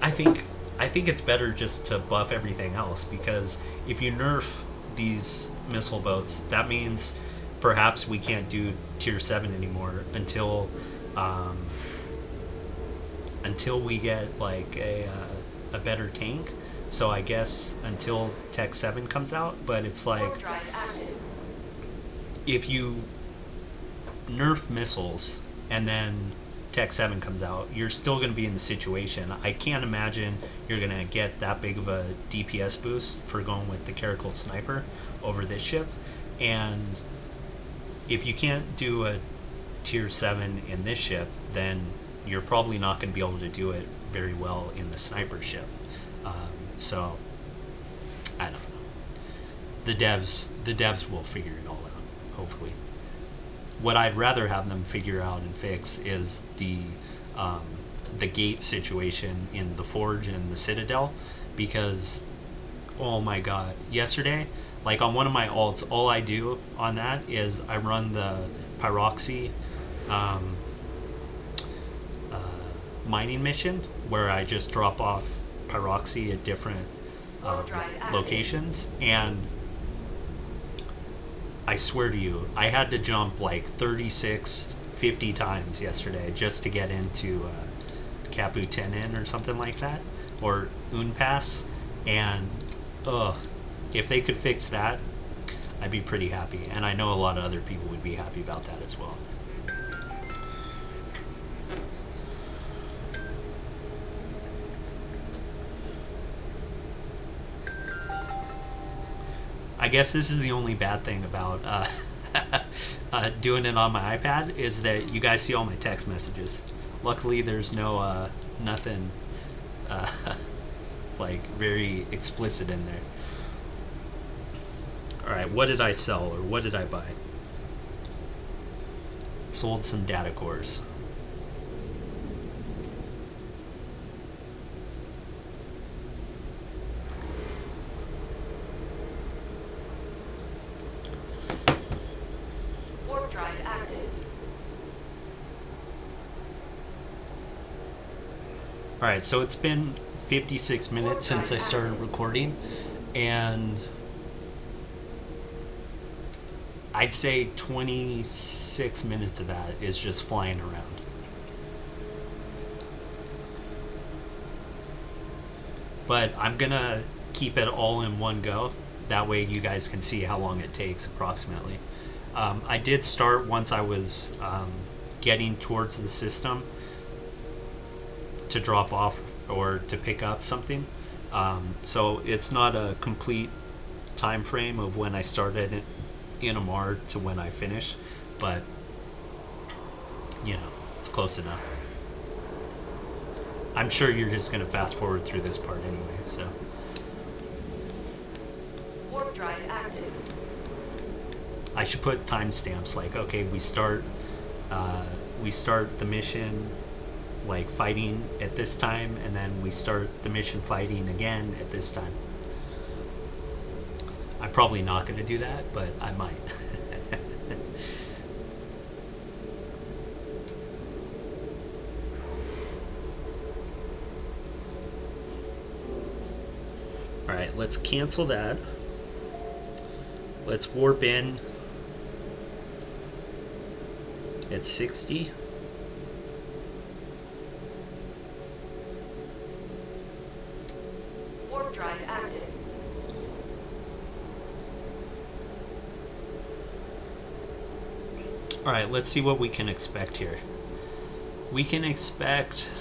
I think it's better just to buff everything else, because if you nerf these missile boats, that means perhaps we can't do tier 7 anymore until we get like a better tank. So I guess until Tech 7 comes out, but it's like, if you nerf missiles and then Tech 7 comes out, you're still going to be in the situation. I can't imagine you're going to get that big of a DPS boost for going with the Caracal Sniper over this ship, and if you can't do a tier 7 in this ship, then you're probably not going to be able to do it very well in the sniper ship. So I don't know. The devs will figure it all out, hopefully. What I'd rather have them figure out and fix is the gate situation in the Forge and the Citadel, because Oh my god. Yesterday, like on one of my alts, all I do on that is I run the pyroxy um, uh, mining mission where I just drop off pyroxy at different locations, and I swear to you, I had to jump like 50 times yesterday just to get into Capu 10N or something like that, or Unpass, and if they could fix that, I'd be pretty happy, and I know a lot of other people would be happy about that as well. I guess this is the only bad thing about doing it on my iPad, is that you guys see all my text messages. Luckily, there's no nothing like very explicit in there. Alright, what did I sell, or what did I buy? Sold some data cores. Warp drive active. Alright, so it's been 56 minutes since I started recording, and I'd say 26 minutes of that is just flying around. But I'm gonna keep it all in one go, that way you guys can see how long it takes approximately. I did start once I was getting towards the system to drop off or to pick up something, so it's not a complete time frame of when I started in Amar to when I finish, but you know, it's close enough. I'm sure you're just going to fast forward through this part anyway, so. Warp drive active. I should put timestamps, like, okay, we start the mission like fighting at this time, and then we start the mission fighting again at this time. I'm probably not going to do that, but I might. Alright, let's cancel that. Let's warp in at 60. Warp drive active. Alright, let's see what we can expect here. We can expect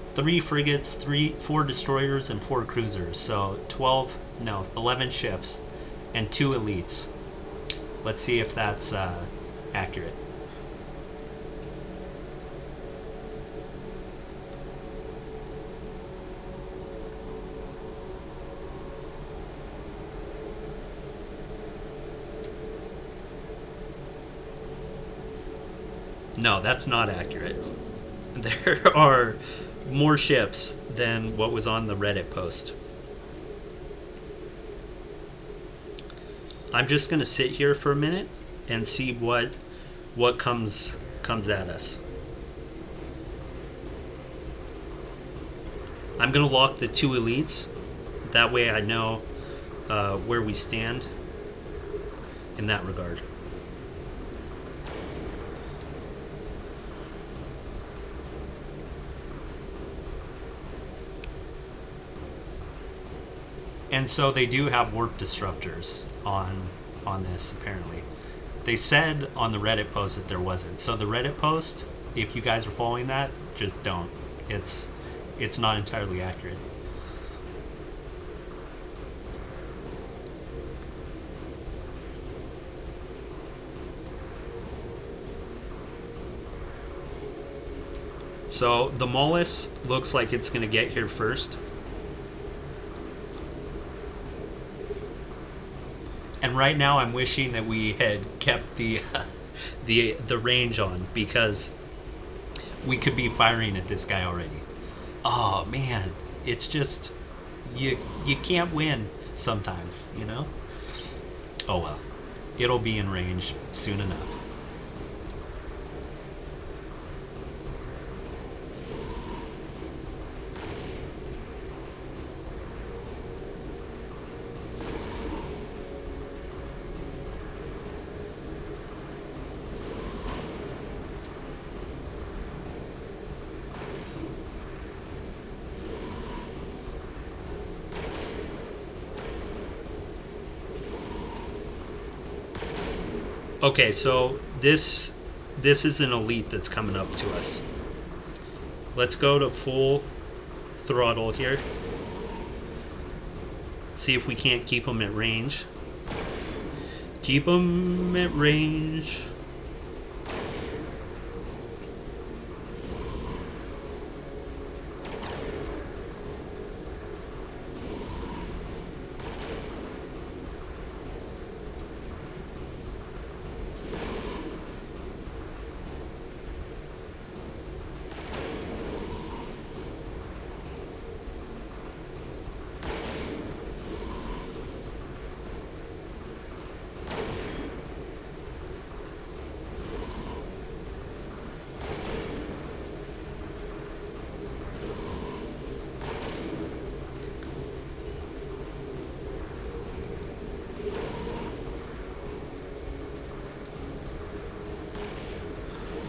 3 frigates, 4 destroyers, and 4 cruisers. So 11 ships and 2 elites. Let's see if that's accurate. No, that's not accurate. There are more ships than what was on the Reddit post. I'm just gonna sit here for a minute and see what comes at us. I'm gonna lock the 2 elites. That way I know where we stand in that regard. And so they do have warp disruptors on this, apparently. They said on the Reddit post that there wasn't. So the Reddit post, if you guys are following that, just don't. It's not entirely accurate. So the Mollis looks like it's going to get here first. And right now I'm wishing that we had kept the range on, because we could be firing at this guy already. Oh man, it's just you can't win sometimes, you know? Oh well. It'll be in range soon enough. Okay, so this is an elite that's coming up to us. Let's go to full throttle here. See if we can't keep them at range. Keep them at range.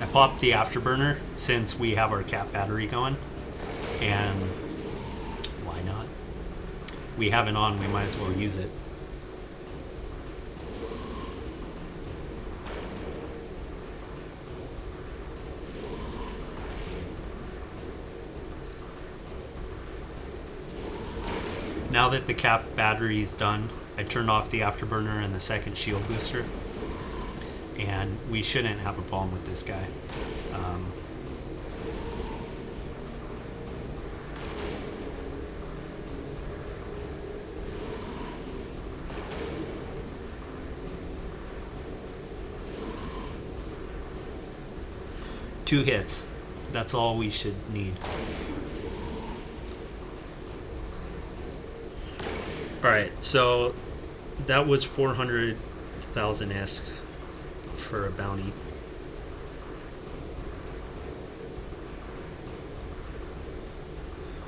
I popped the afterburner since we have our cap battery going, and why not? We have it on, we might as well use it. Now that the cap battery is done, I turned off the afterburner and the second shield booster, and we shouldn't have a problem with this guy. Two hits, that's all we should need. Alright, so that was 400,000 ESC for a bounty.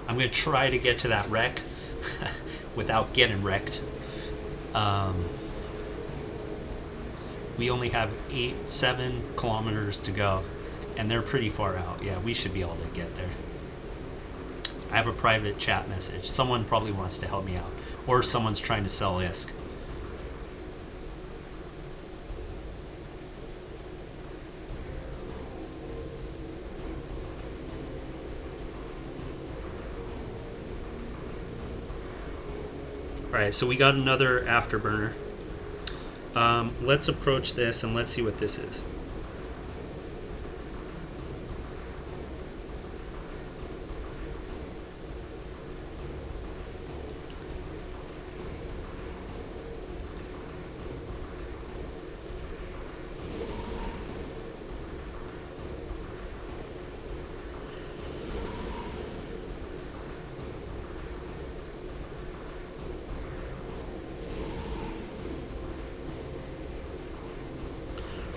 I'm going to try to get to that wreck without getting wrecked. We only have 7 kilometers to go, and they're pretty far out. Yeah, we should be able to get there. I have a private chat message. Someone probably wants to help me out, or someone's trying to sell ISK. Alright, so we got another afterburner. Let's approach this and let's see what this is.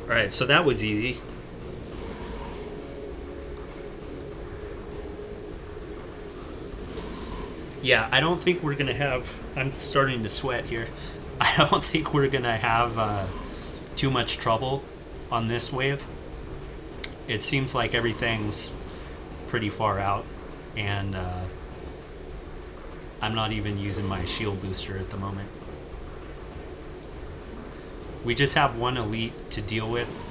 Alright, so that was easy. Yeah, I don't think we're going to have... I'm starting to sweat here. I don't think we're going to have too much trouble on this wave. It seems like everything's pretty far out, and I'm not even using my shield booster at the moment. We just have one elite to deal with.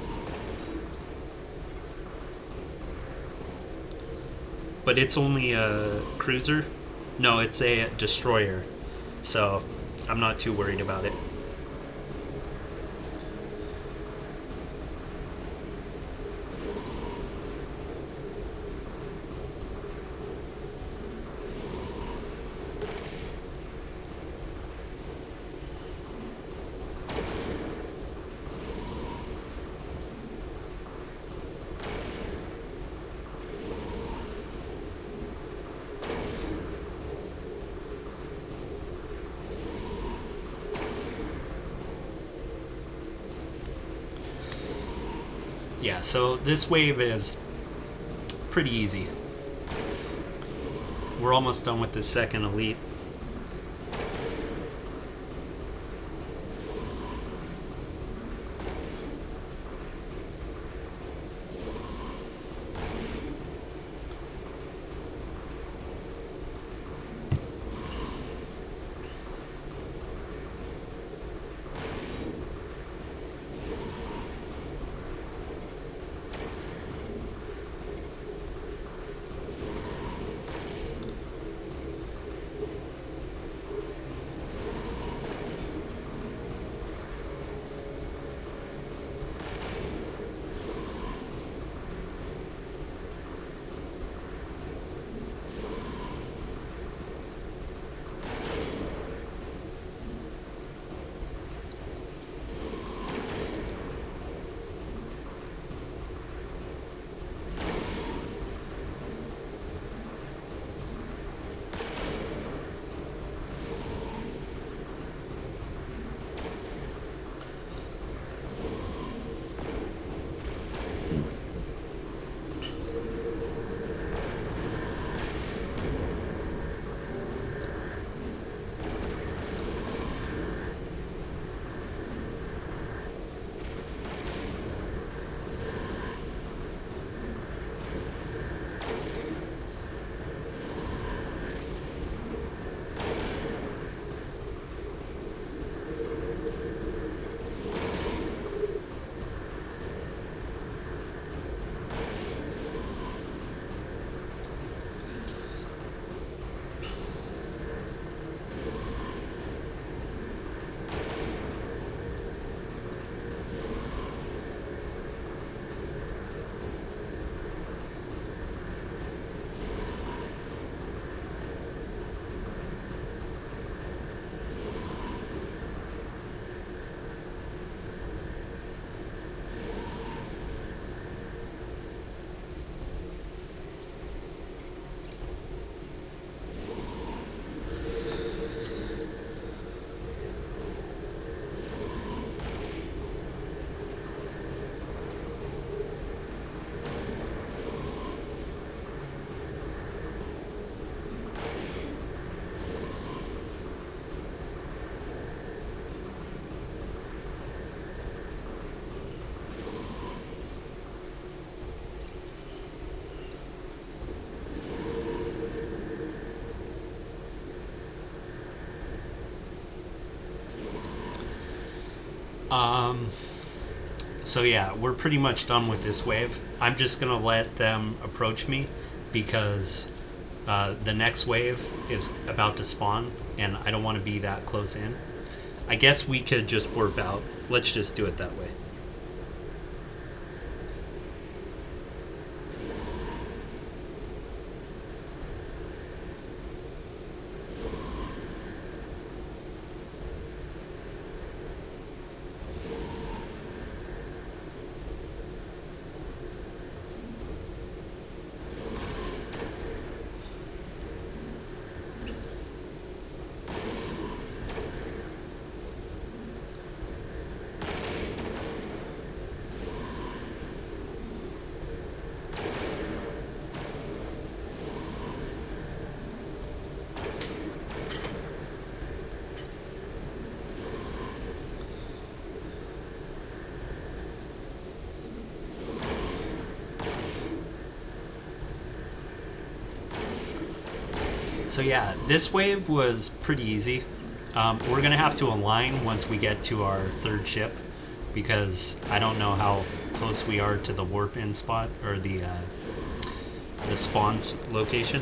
But it's only a cruiser. No, it's a destroyer. So I'm not too worried about it. so this wave is pretty easy. We're almost done with the second elite. So yeah, we're pretty much done with this wave. I'm just gonna let them approach me because the next wave is about to spawn and I don't want to be that close in. I guess we could just warp out. Let's just do it that way. So yeah, this wave was pretty easy. We're gonna have to align once we get to our third ship because I don't know how close we are to the warp in spot or the spawns location.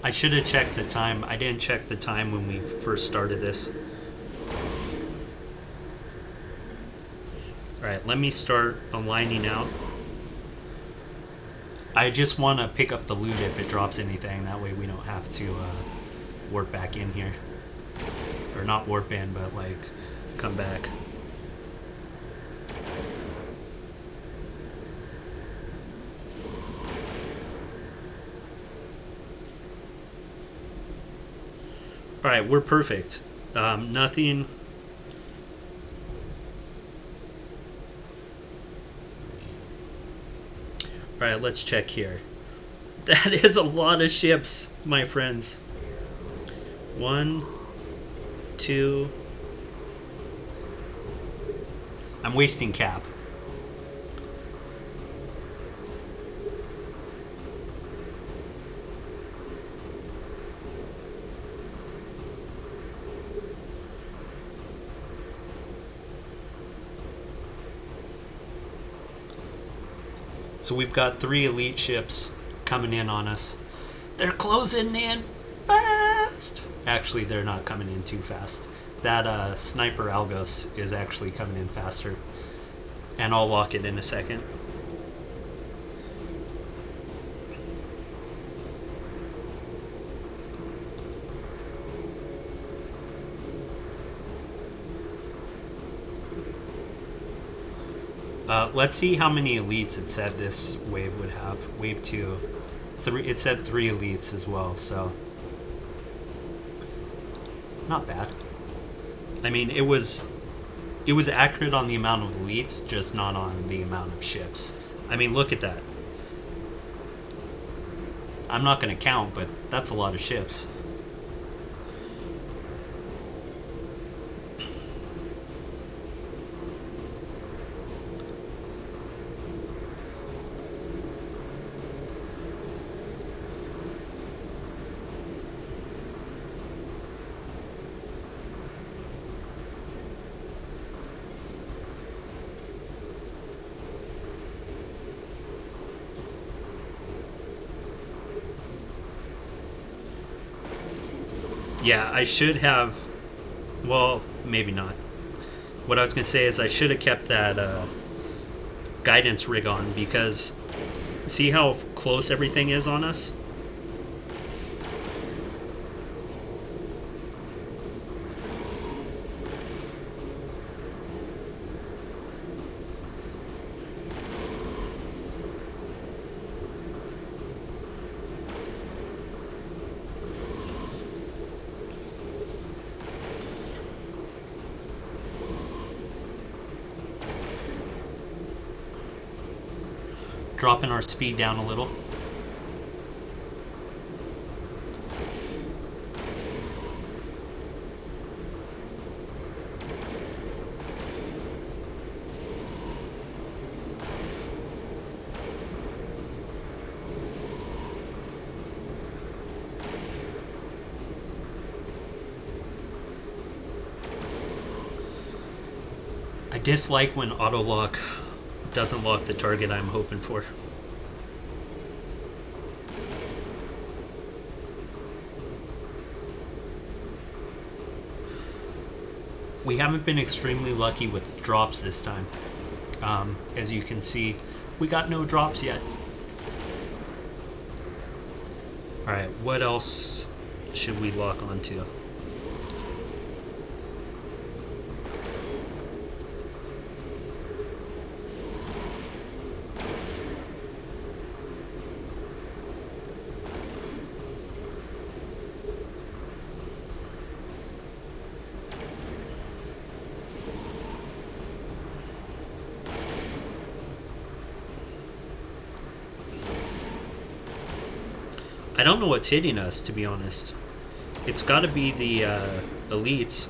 I should have checked the time. I didn't check the time when we first started this. Alright, let me start aligning out. I just want to pick up the loot if it drops anything. That way we don't have to warp back in here. Or not warp in, but like come back. Alright, we're perfect. Nothing. Alright, let's check here. That is a lot of ships, my friends. 1, 2. I'm wasting cap. So we've got 3 elite ships coming in on us. They're closing in fast. Actually, they're not coming in too fast. That sniper Algos is actually coming in faster. And I'll lock it in a second. Let's see how many elites it said this wave would have. Wave 2. 3. It said 3 elites as well, so not bad. I mean, it was accurate on the amount of elites, just not on the amount of ships. I mean, look at that. I'm not going to count, but that's a lot of ships. Yeah, I should have, well, maybe not. What I was going to say is I should have kept that guidance rig on, because see how close everything is on us? Dropping our speed down a little. I dislike when auto lock doesn't lock the target I'm hoping for. We haven't been extremely lucky with drops this time. As you can see, we got no drops yet. Alright, what else should we lock onto? I don't know what's hitting us, to be honest. It's got to be the elites.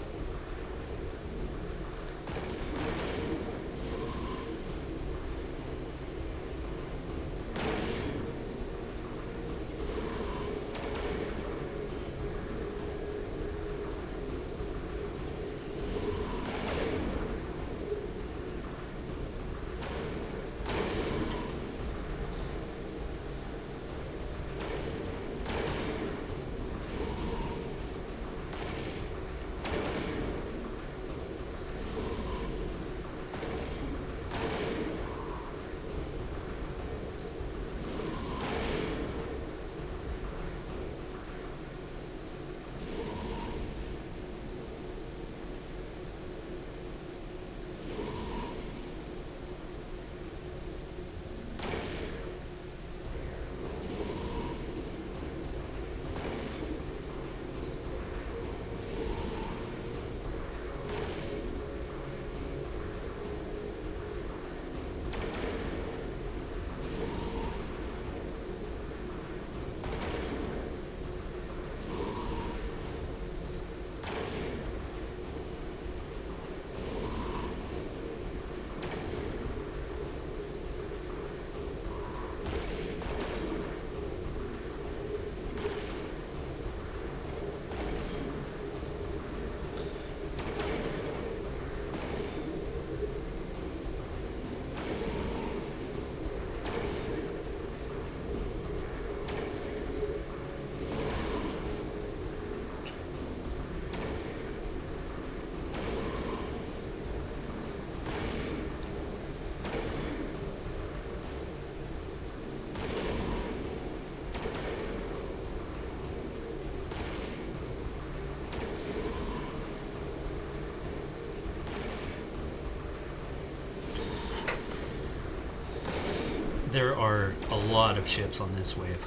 There are a lot of ships on this wave.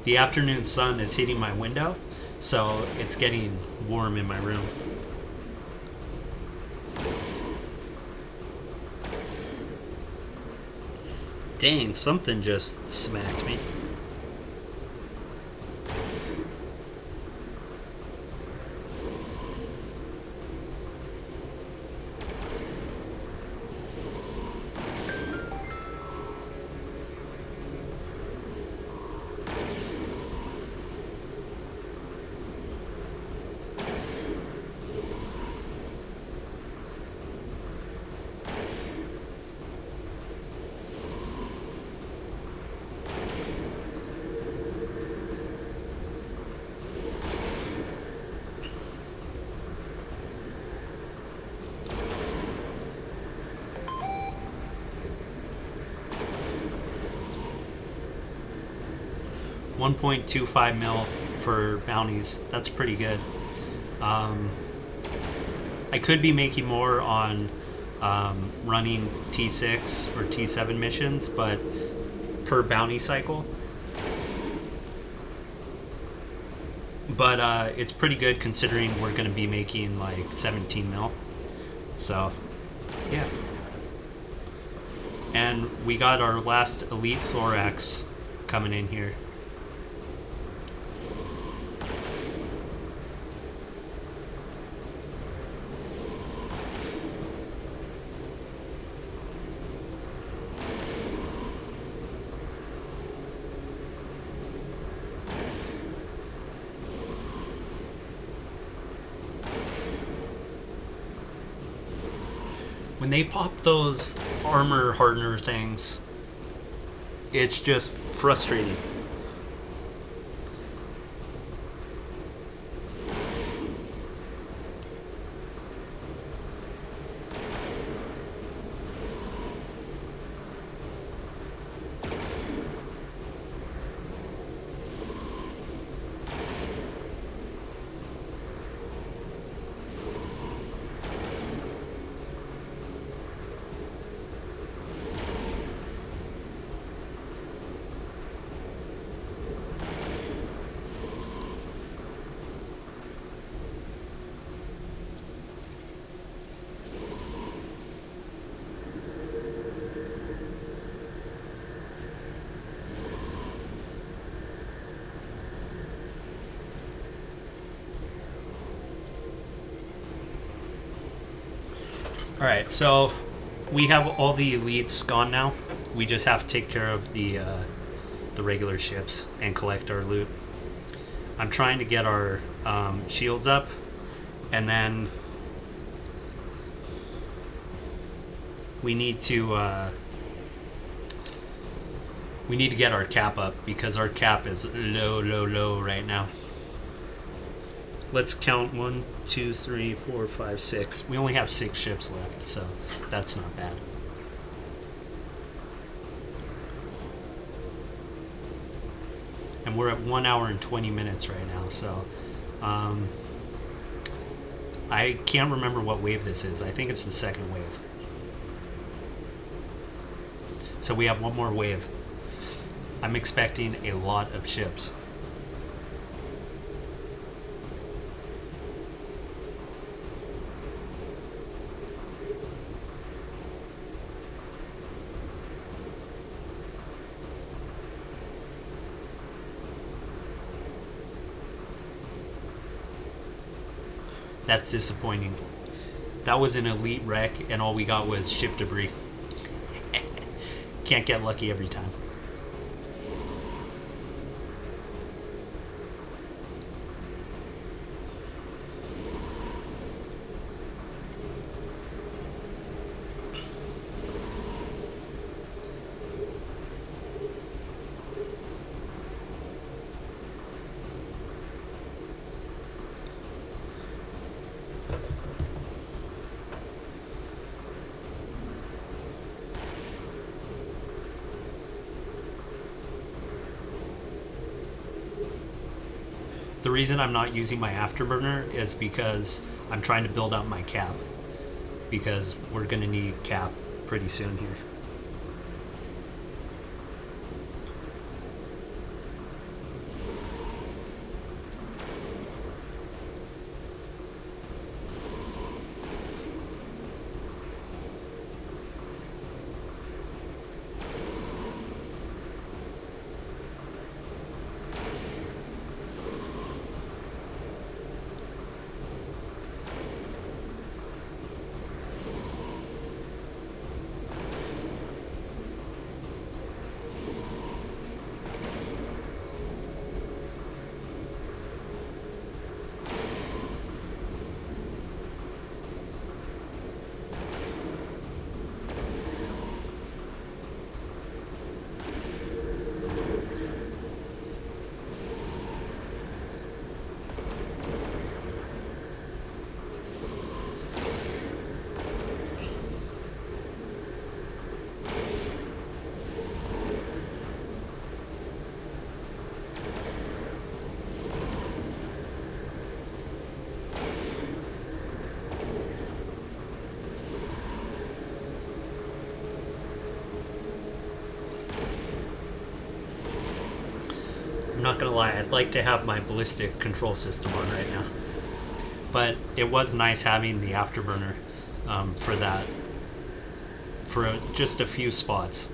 The afternoon sun is hitting my window, so it's getting warm in my room. Dang, something just smacked me. $1.25 mil for bounties. That's pretty good. I could be making more on running T6 or T7 missions, but per bounty cycle. But it's pretty good considering we're going to be making like 17 mil. So, yeah. And we got our last elite thorax coming in here. When they pop those armor hardener things, it's just frustrating. Alright, so we have all the elites gone now. We just have to take care of the regular ships and collect our loot. I'm trying to get our shields up, and then we need to get our cap up, because our cap is low right now. Let's count 1, 2, 3, 4, 5, 6. We only have 6 ships left, so that's not bad. And we're at 1 hour and 20 minutes right now, so I can't remember what wave this is. I think it's the second wave. So we have one more wave. I'm expecting a lot of ships. That's disappointing. That was an elite wreck, and all we got was ship debris. Can't get lucky every time. The reason I'm not using my afterburner is because I'm trying to build up my cap, because we're going to need cap pretty soon here. I'm not gonna lie, I'd like to have my ballistic control system on right now, but it was nice having the afterburner for that, for just a few spots.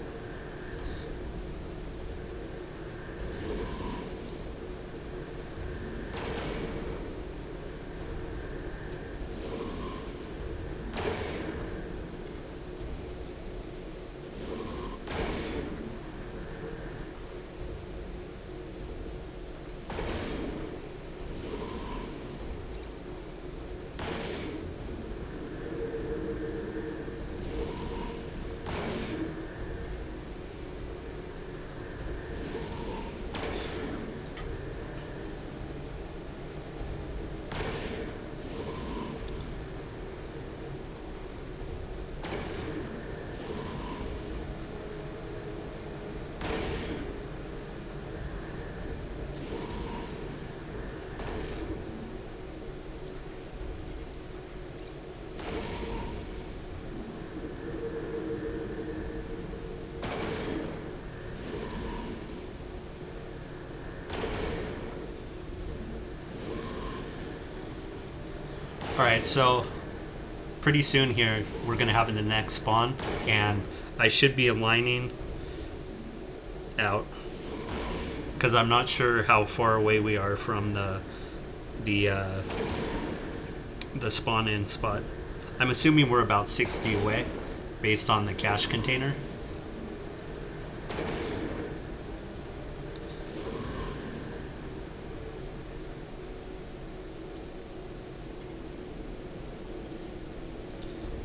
Alright, so pretty soon here we're going to have the next spawn, and I should be aligning out because I'm not sure how far away we are from the spawn in spot. I'm assuming we're about 60 away based on the cache container.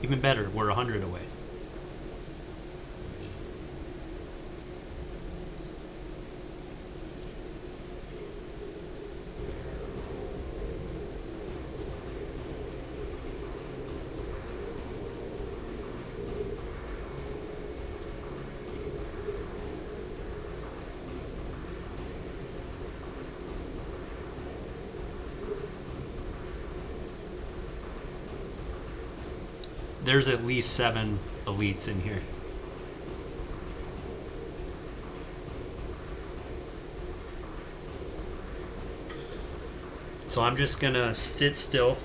Even better, we're 100 away. There's at least 7 elites in here. So I'm just gonna sit still.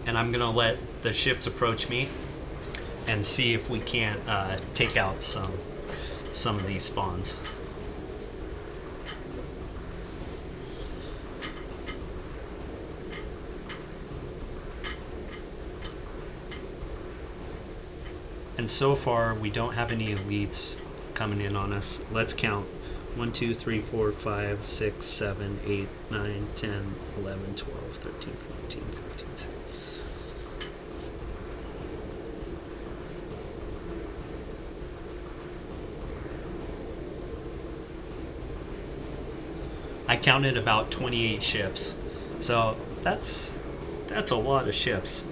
And I'm gonna let the ships approach me and see if we can't take out some of these spawns. And so far, we don't have any elites coming in on us. Let's count. 1, 2, 3, 4, 5, 6, 7, 8, 9, 10, 11, 12, 13, 14, 15, 16. I counted about 28 ships. So that's a lot of ships.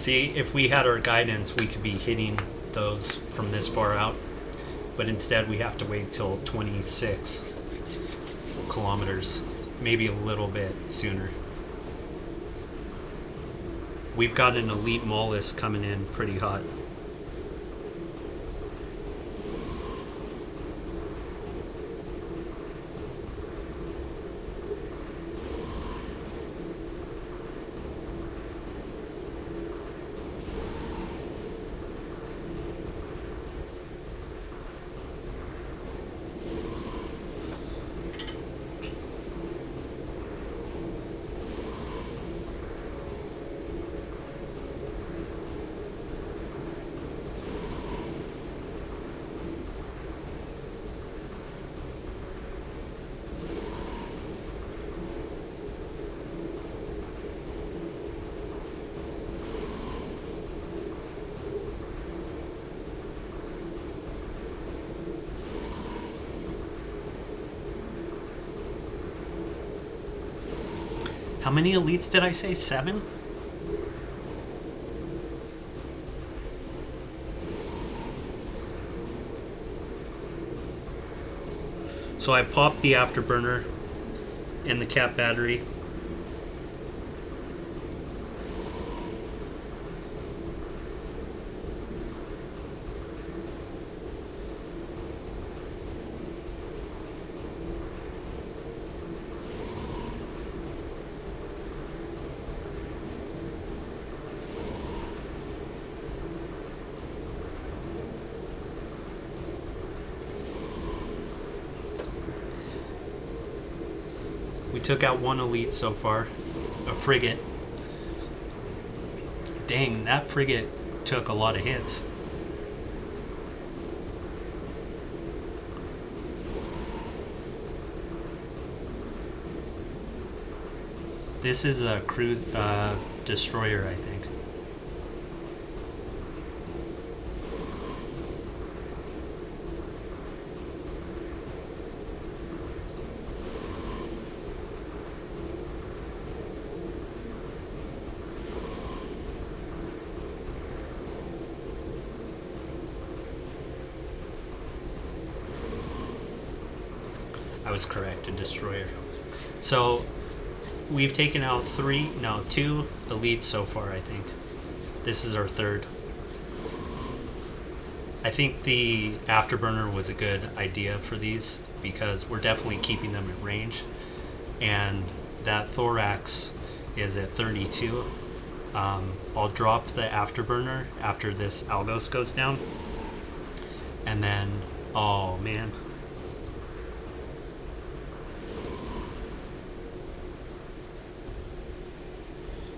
See, if we had our guidance, we could be hitting those from this far out, but instead we have to wait till 26 kilometers, maybe a little bit sooner. We've got an elite mollusk coming in pretty hot. How many elites did I say? 7? So I popped the afterburner in the cap battery. We took out 1 elite so far, a frigate. Dang, that frigate took a lot of hits. This is a cruise destroyer, I think. I was correct, a destroyer. So we've taken out 2 elites so far, I think. This is our 3rd. I think the afterburner was a good idea for these because we're definitely keeping them at range, and that thorax is at 32. I'll drop the afterburner after this Algos goes down, and then, oh man,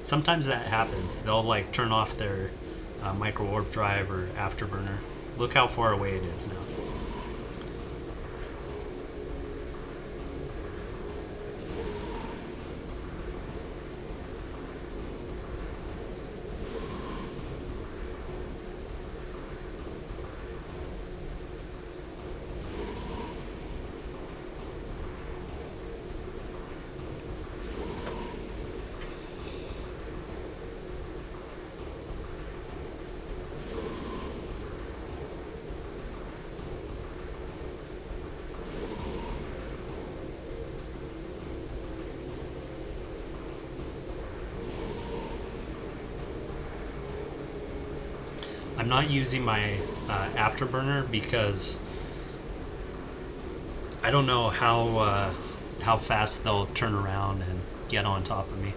sometimes that happens. They'll like turn off their micro warp drive or afterburner. Look how far away it is now. I'm not using my afterburner because I don't know how fast they'll turn around and get on top of me.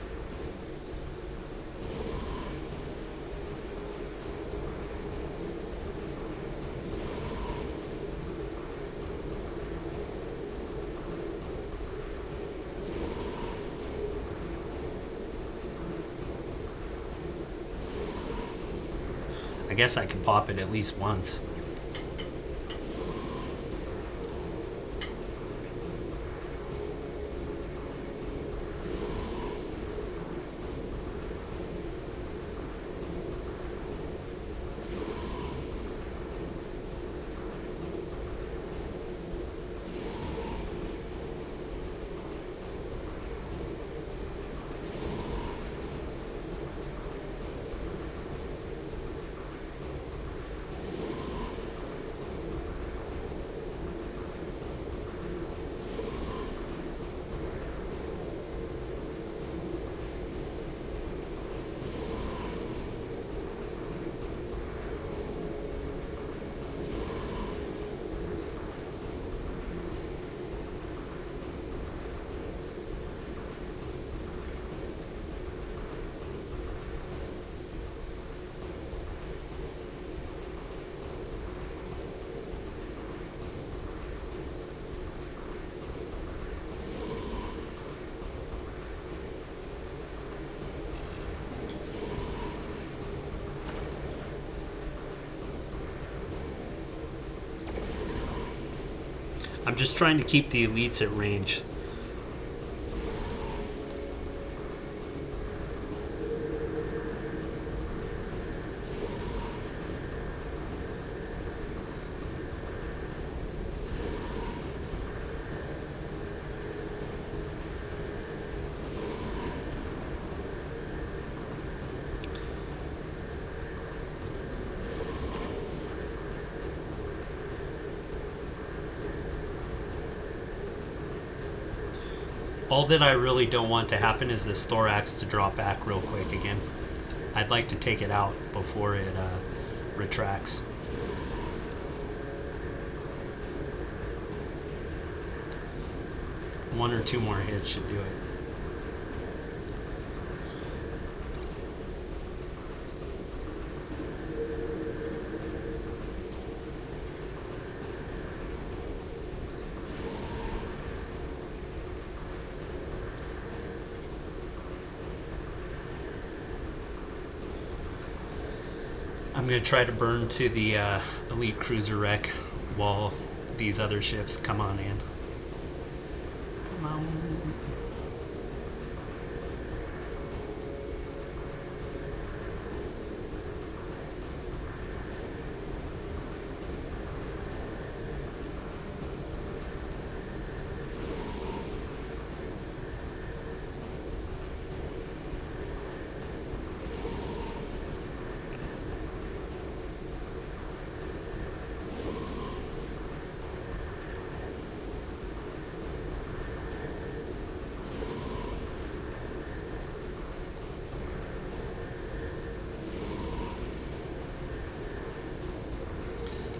I guess I could pop it at least once. I'm just trying to keep the elites at range. All that I really don't want to happen is this thorax to drop back real quick again. I'd like to take it out before it retracts. One or two more hits should do it. I'm going to try to burn to the elite cruiser wreck while these other ships come on in. Come on.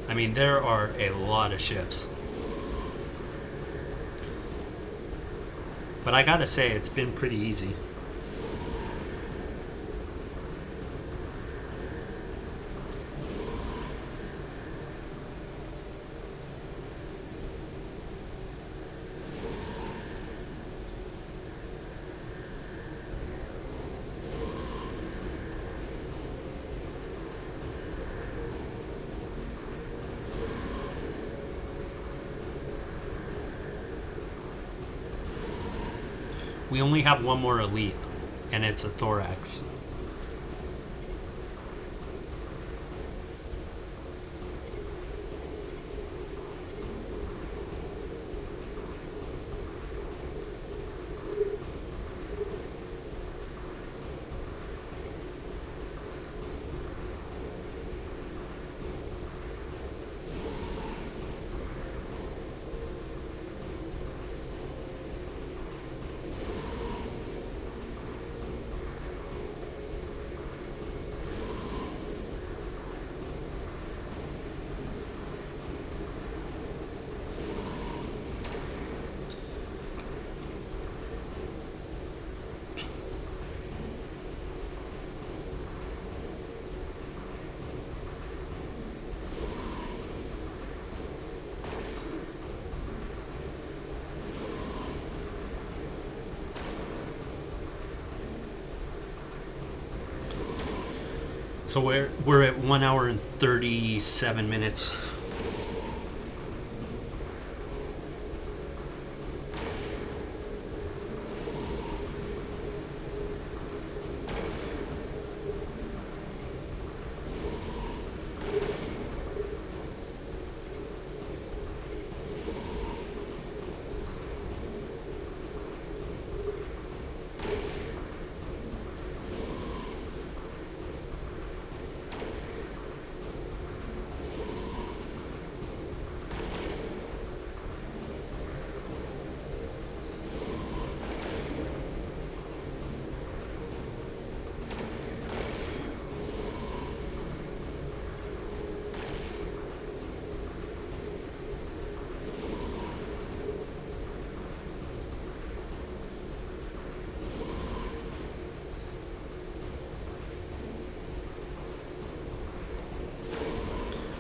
I mean, there are a lot of ships. But I gotta say, it's been pretty easy. We only have one more elite, and it's a thorax. So we're at 1 hour and 37 minutes.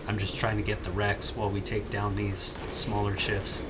I'm just trying to get the wrecks while we take down these smaller ships.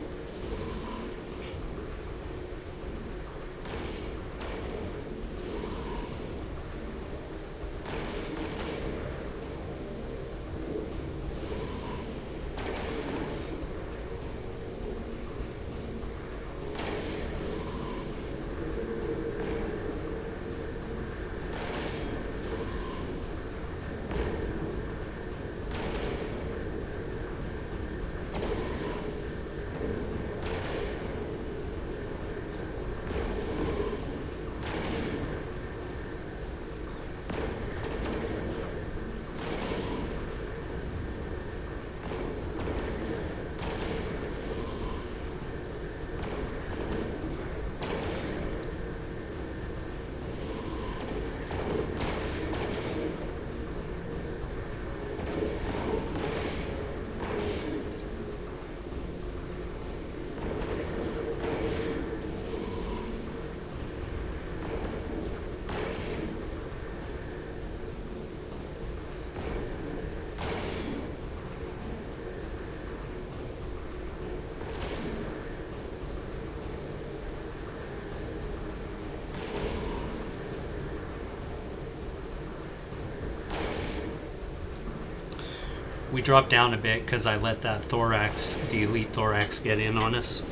We dropped down a bit because I let that thorax, the elite thorax, get in on us.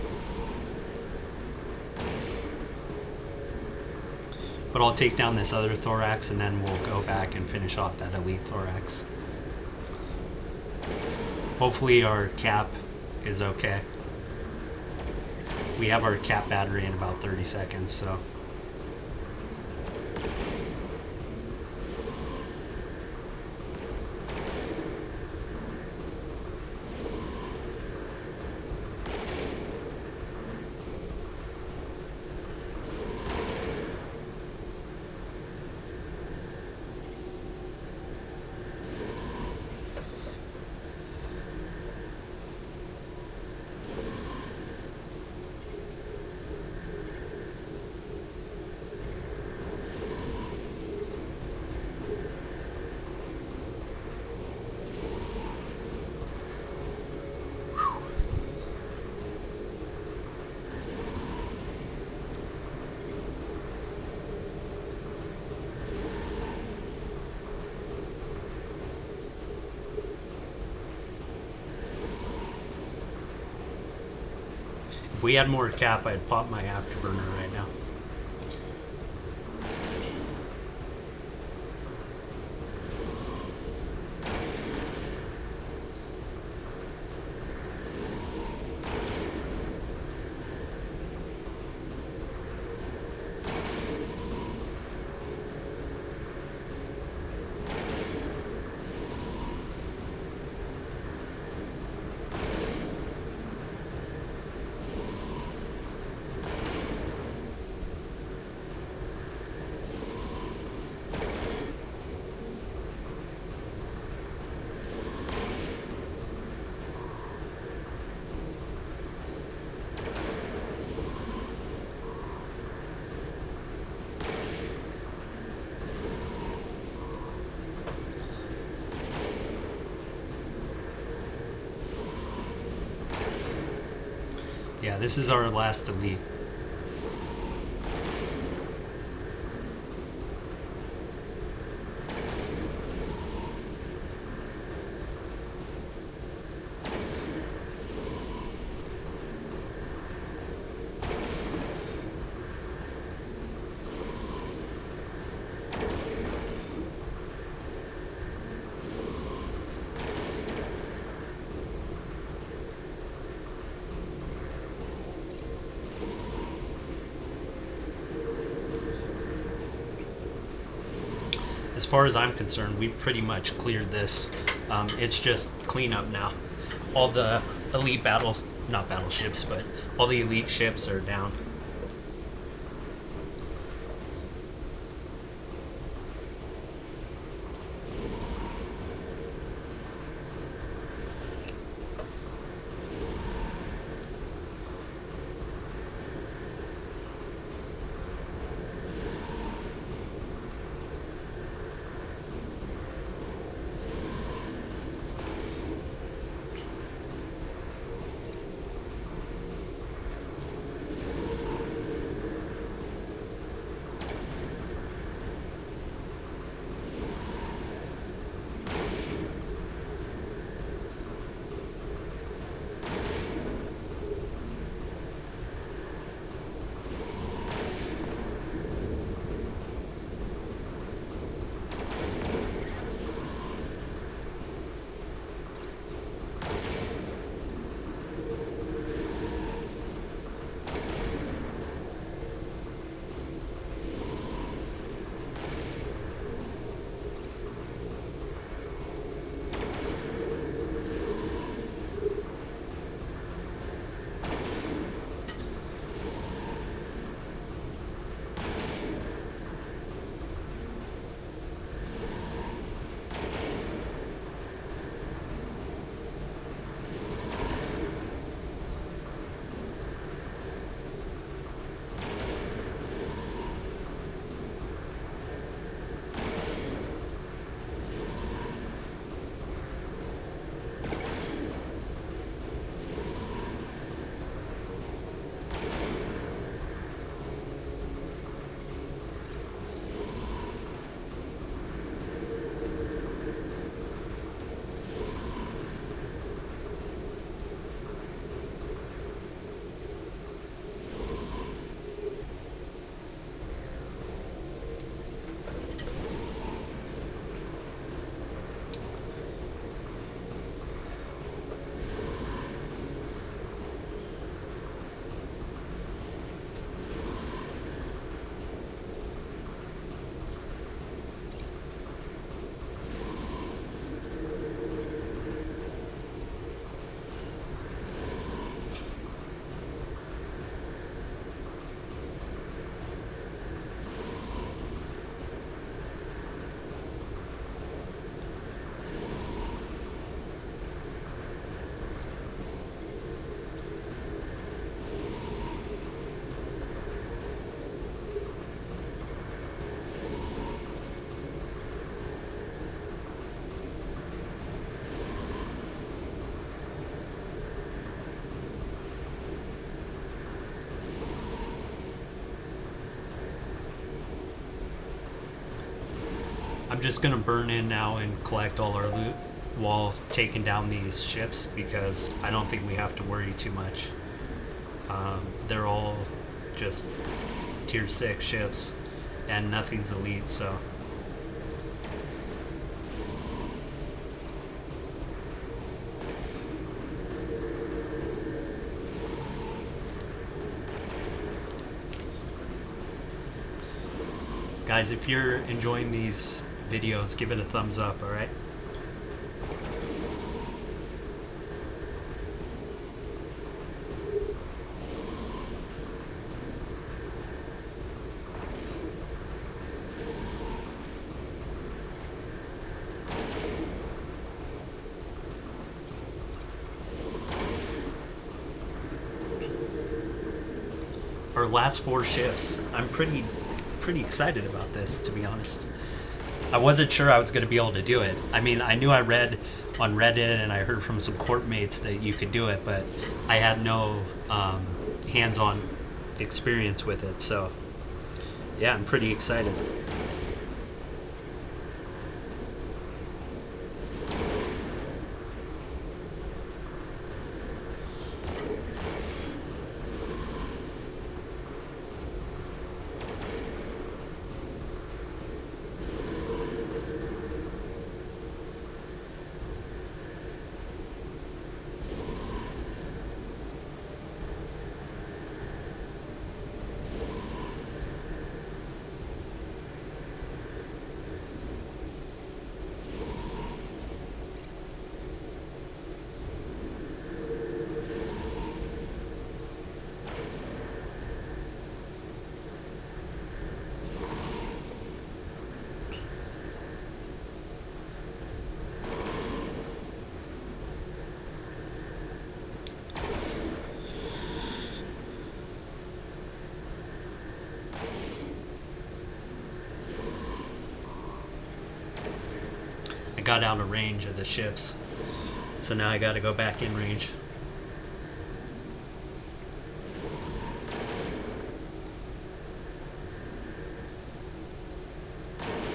But I'll take down this other thorax and then we'll go back and finish off that elite thorax. Hopefully our cap is okay. We have our cap battery in about 30 seconds, so. If we had more cap, I'd pop my afterburner right now. Yeah, this is our last elite. As far as I'm concerned, we pretty much cleared this. It's just cleanup now. All the elite not battleships, but all the elite ships are down. I'm just gonna burn in now and collect all our loot while taking down these ships, because I don't think we have to worry too much. They're all just tier 6 ships and nothing's elite, so guys, if you're enjoying these videos, give it a thumbs up, alright? Our last 4 ships. I'm pretty excited about this, to be honest. I wasn't sure I was going to be able to do it. I mean, I knew I read on Reddit and I heard from some corp mates that you could do it, but I had no hands-on experience with it, so yeah, I'm pretty excited. Got out of range of the ships, so now I gotta go back in range.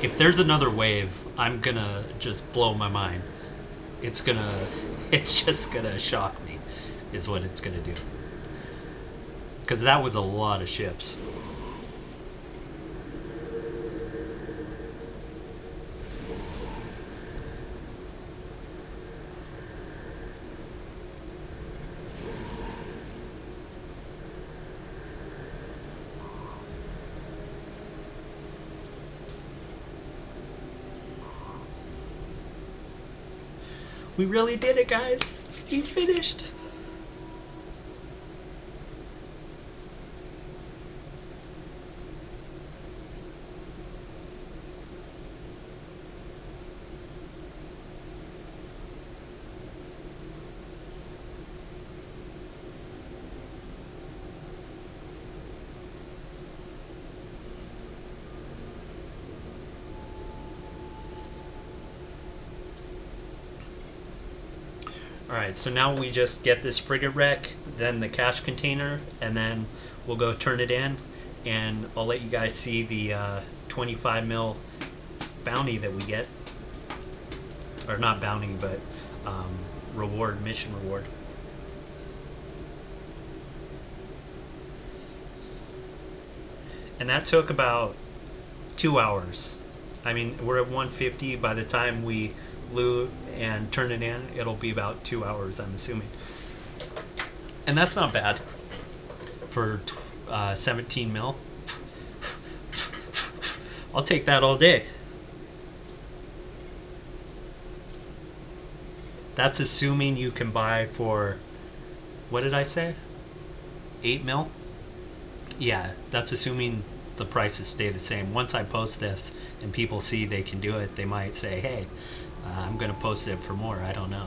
If there's another wave, I'm gonna just blow my mind. It's just gonna shock me, is what it's gonna do. Because that was a lot of ships. We really did it, guys. We finished. Alright, so now we just get this frigate wreck, then the cash container, and then we'll go turn it in, and I'll let you guys see the 25 mil bounty that we get. Or not bounty, but reward, mission reward. And that took about 2 hours. I mean, we're at 150. By the time we loot and turn it in, it'll be about 2 hours, I'm assuming. And that's not bad for 17 mil. I'll take that all day. That's assuming you can buy for, what did I say? 8 mil? Yeah, that's assuming the prices stay the same. Once I post this and people see they can do it, they might say, hey, I'm going to post it for more. I don't know.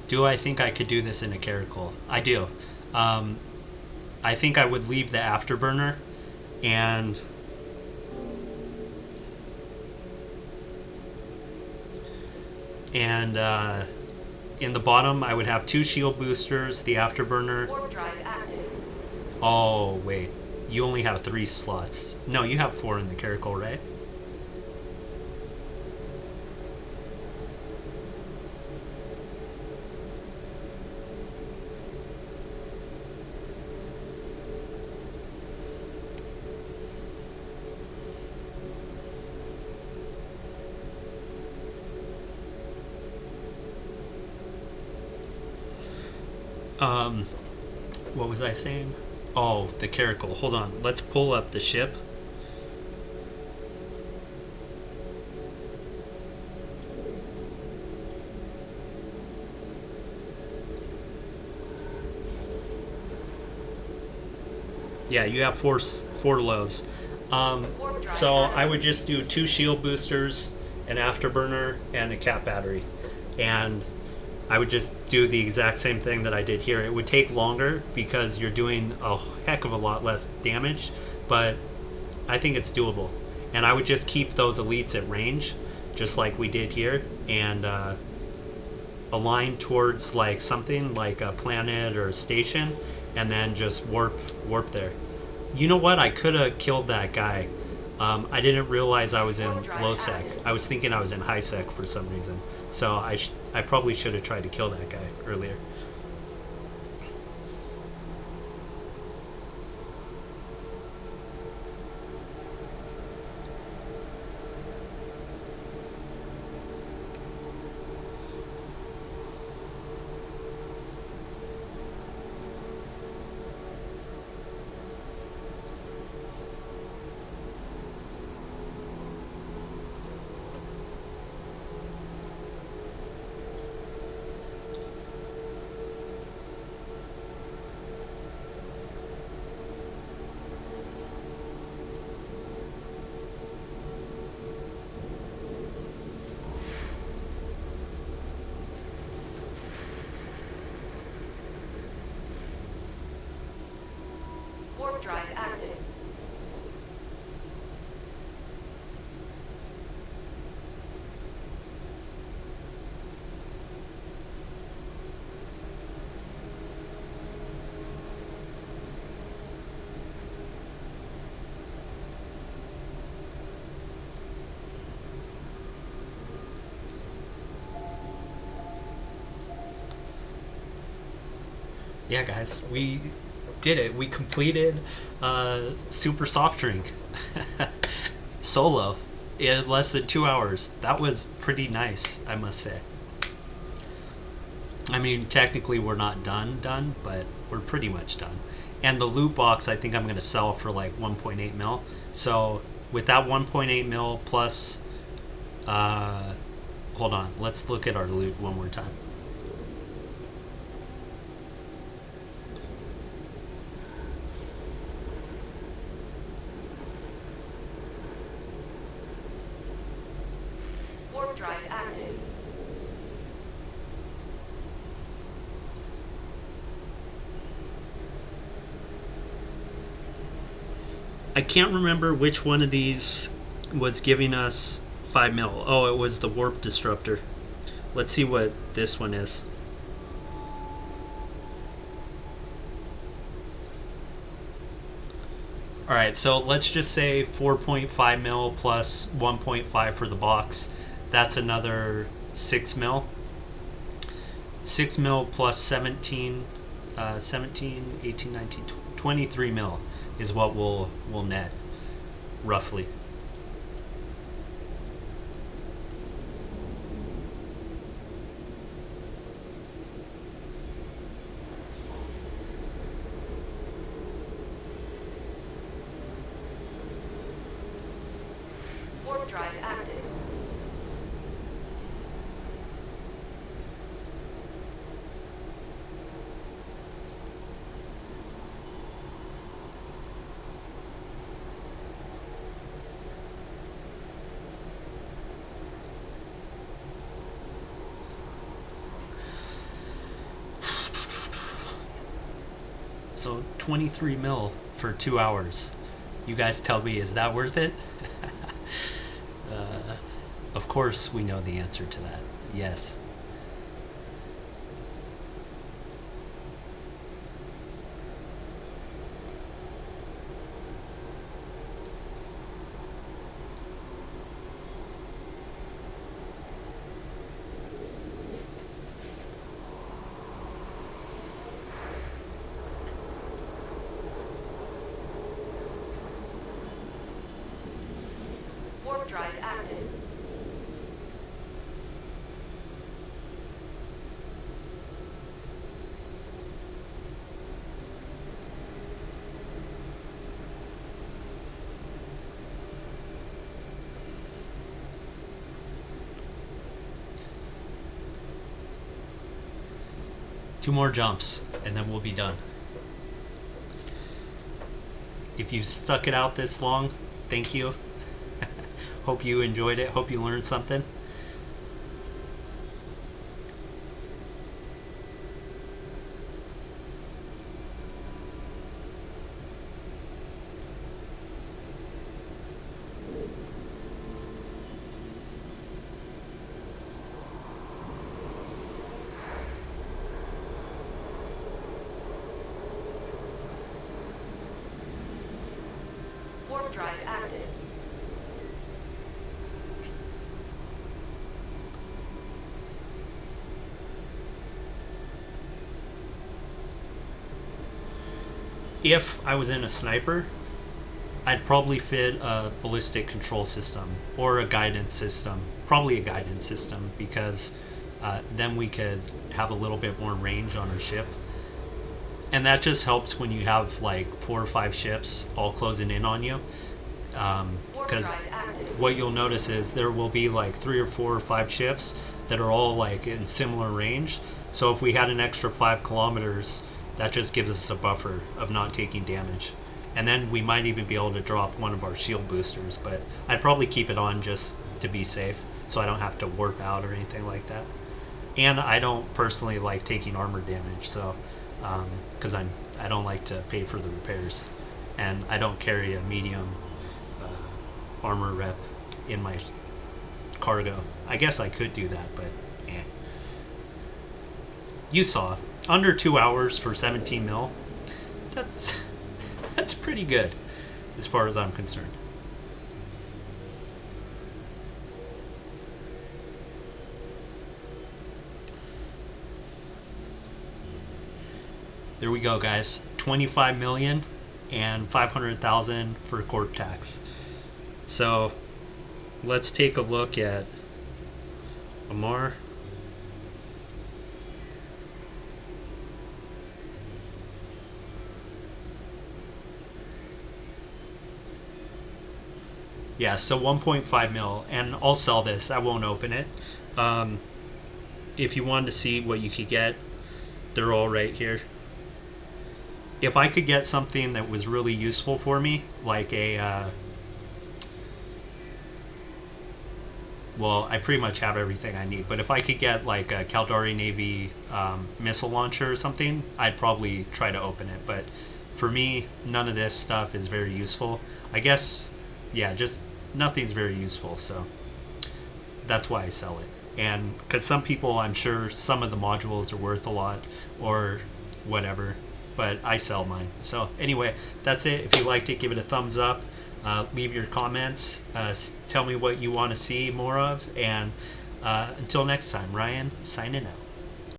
Do I think I could do this in a Caracal? I do. I think I would leave the afterburner and And in the bottom, I would have 2 shield boosters, the afterburner. Warp drive active. Oh, wait. You only have 3 slots. No, you have 4 in the Caracal, right? What was I saying? Oh, the Caracal. Hold on. Let's pull up the ship. Yeah, you have four lows. So I would just do 2 shield boosters, an afterburner, and a cap battery. And I would just do the exact same thing that I did here. It would take longer because you're doing a heck of a lot less damage, but I think it's doable. And I would just keep those elites at range, just like we did here, and align towards like something like a planet or a station, and then just warp there. You know what? I could have killed that guy. I didn't realize I was in low sec. I was thinking I was in high sec for some reason. So I probably should have tried to kill that guy earlier. Warp drive active. Yeah, guys, we did it. We completed Super Soft Drink solo in less than 2 hours. That was pretty nice, I must say. I mean, technically we're not done, but we're pretty much done. And the loot box, I think I'm going to sell for like 1.8 mil. So with that 1.8 mil plus, hold on, let's look at our loot one more time. Warp drive active. I can't remember which one of these was giving us 5 mil. Oh, it was the warp disruptor. Let's see what this one is. Alright, so let's just say 4.5 mil plus 1.5 for the box. That's another 6 mil. 6 mil plus 17, 18, 19, 23 mil is what we'll net, roughly. Warp drive active. So 23 mil for 2 hours. You guys tell me, is that worth it? Of course we know the answer to that. Yes. Warp drive active. Two more jumps, and then we'll be done. If you stuck it out this long, thank you. Hope you enjoyed it. Hope you learned something. Warp drive active. If I was in a sniper, I'd probably fit a ballistic control system or a guidance system. Probably a guidance system, because then we could have a little bit more range on our ship. And that just helps when you have like 4 or 5 ships all closing in on you. Because what you'll notice is there will be like 3 or 4 or 5 ships that are all like in similar range. So if we had an extra 5 kilometers, that just gives us a buffer of not taking damage. And then we might even be able to drop one of our shield boosters, but I'd probably keep it on just to be safe, so I don't have to warp out or anything like that. And I don't personally like taking armor damage, so because I don't like to pay for the repairs, and I don't carry a medium armor rep in my cargo. I guess I could do that, but eh. You saw, under 2 hours for 17 mil. That's pretty good as far as I'm concerned. There we go, guys. 25 million and 500,000 for corp tax. So let's take a look at Amar. Yeah, so 1.5 mil, and I'll sell this. I won't open it. If you wanted to see what you could get, they're all right here. If I could get something that was really useful for me, like a well, I pretty much have everything I need, but if I could get like a Caracal Navy missile launcher or something, I'd probably try to open it. But for me, none of this stuff is very useful. I guess, yeah, just nothing's very useful, so that's why I sell it. And because some people, I'm sure some of the modules are worth a lot or whatever, but I sell mine. So anyway, that's it. If you liked it, give it a thumbs up. Leave your comments. Tell me what you want to see more of. And until next time, Ryan signing out.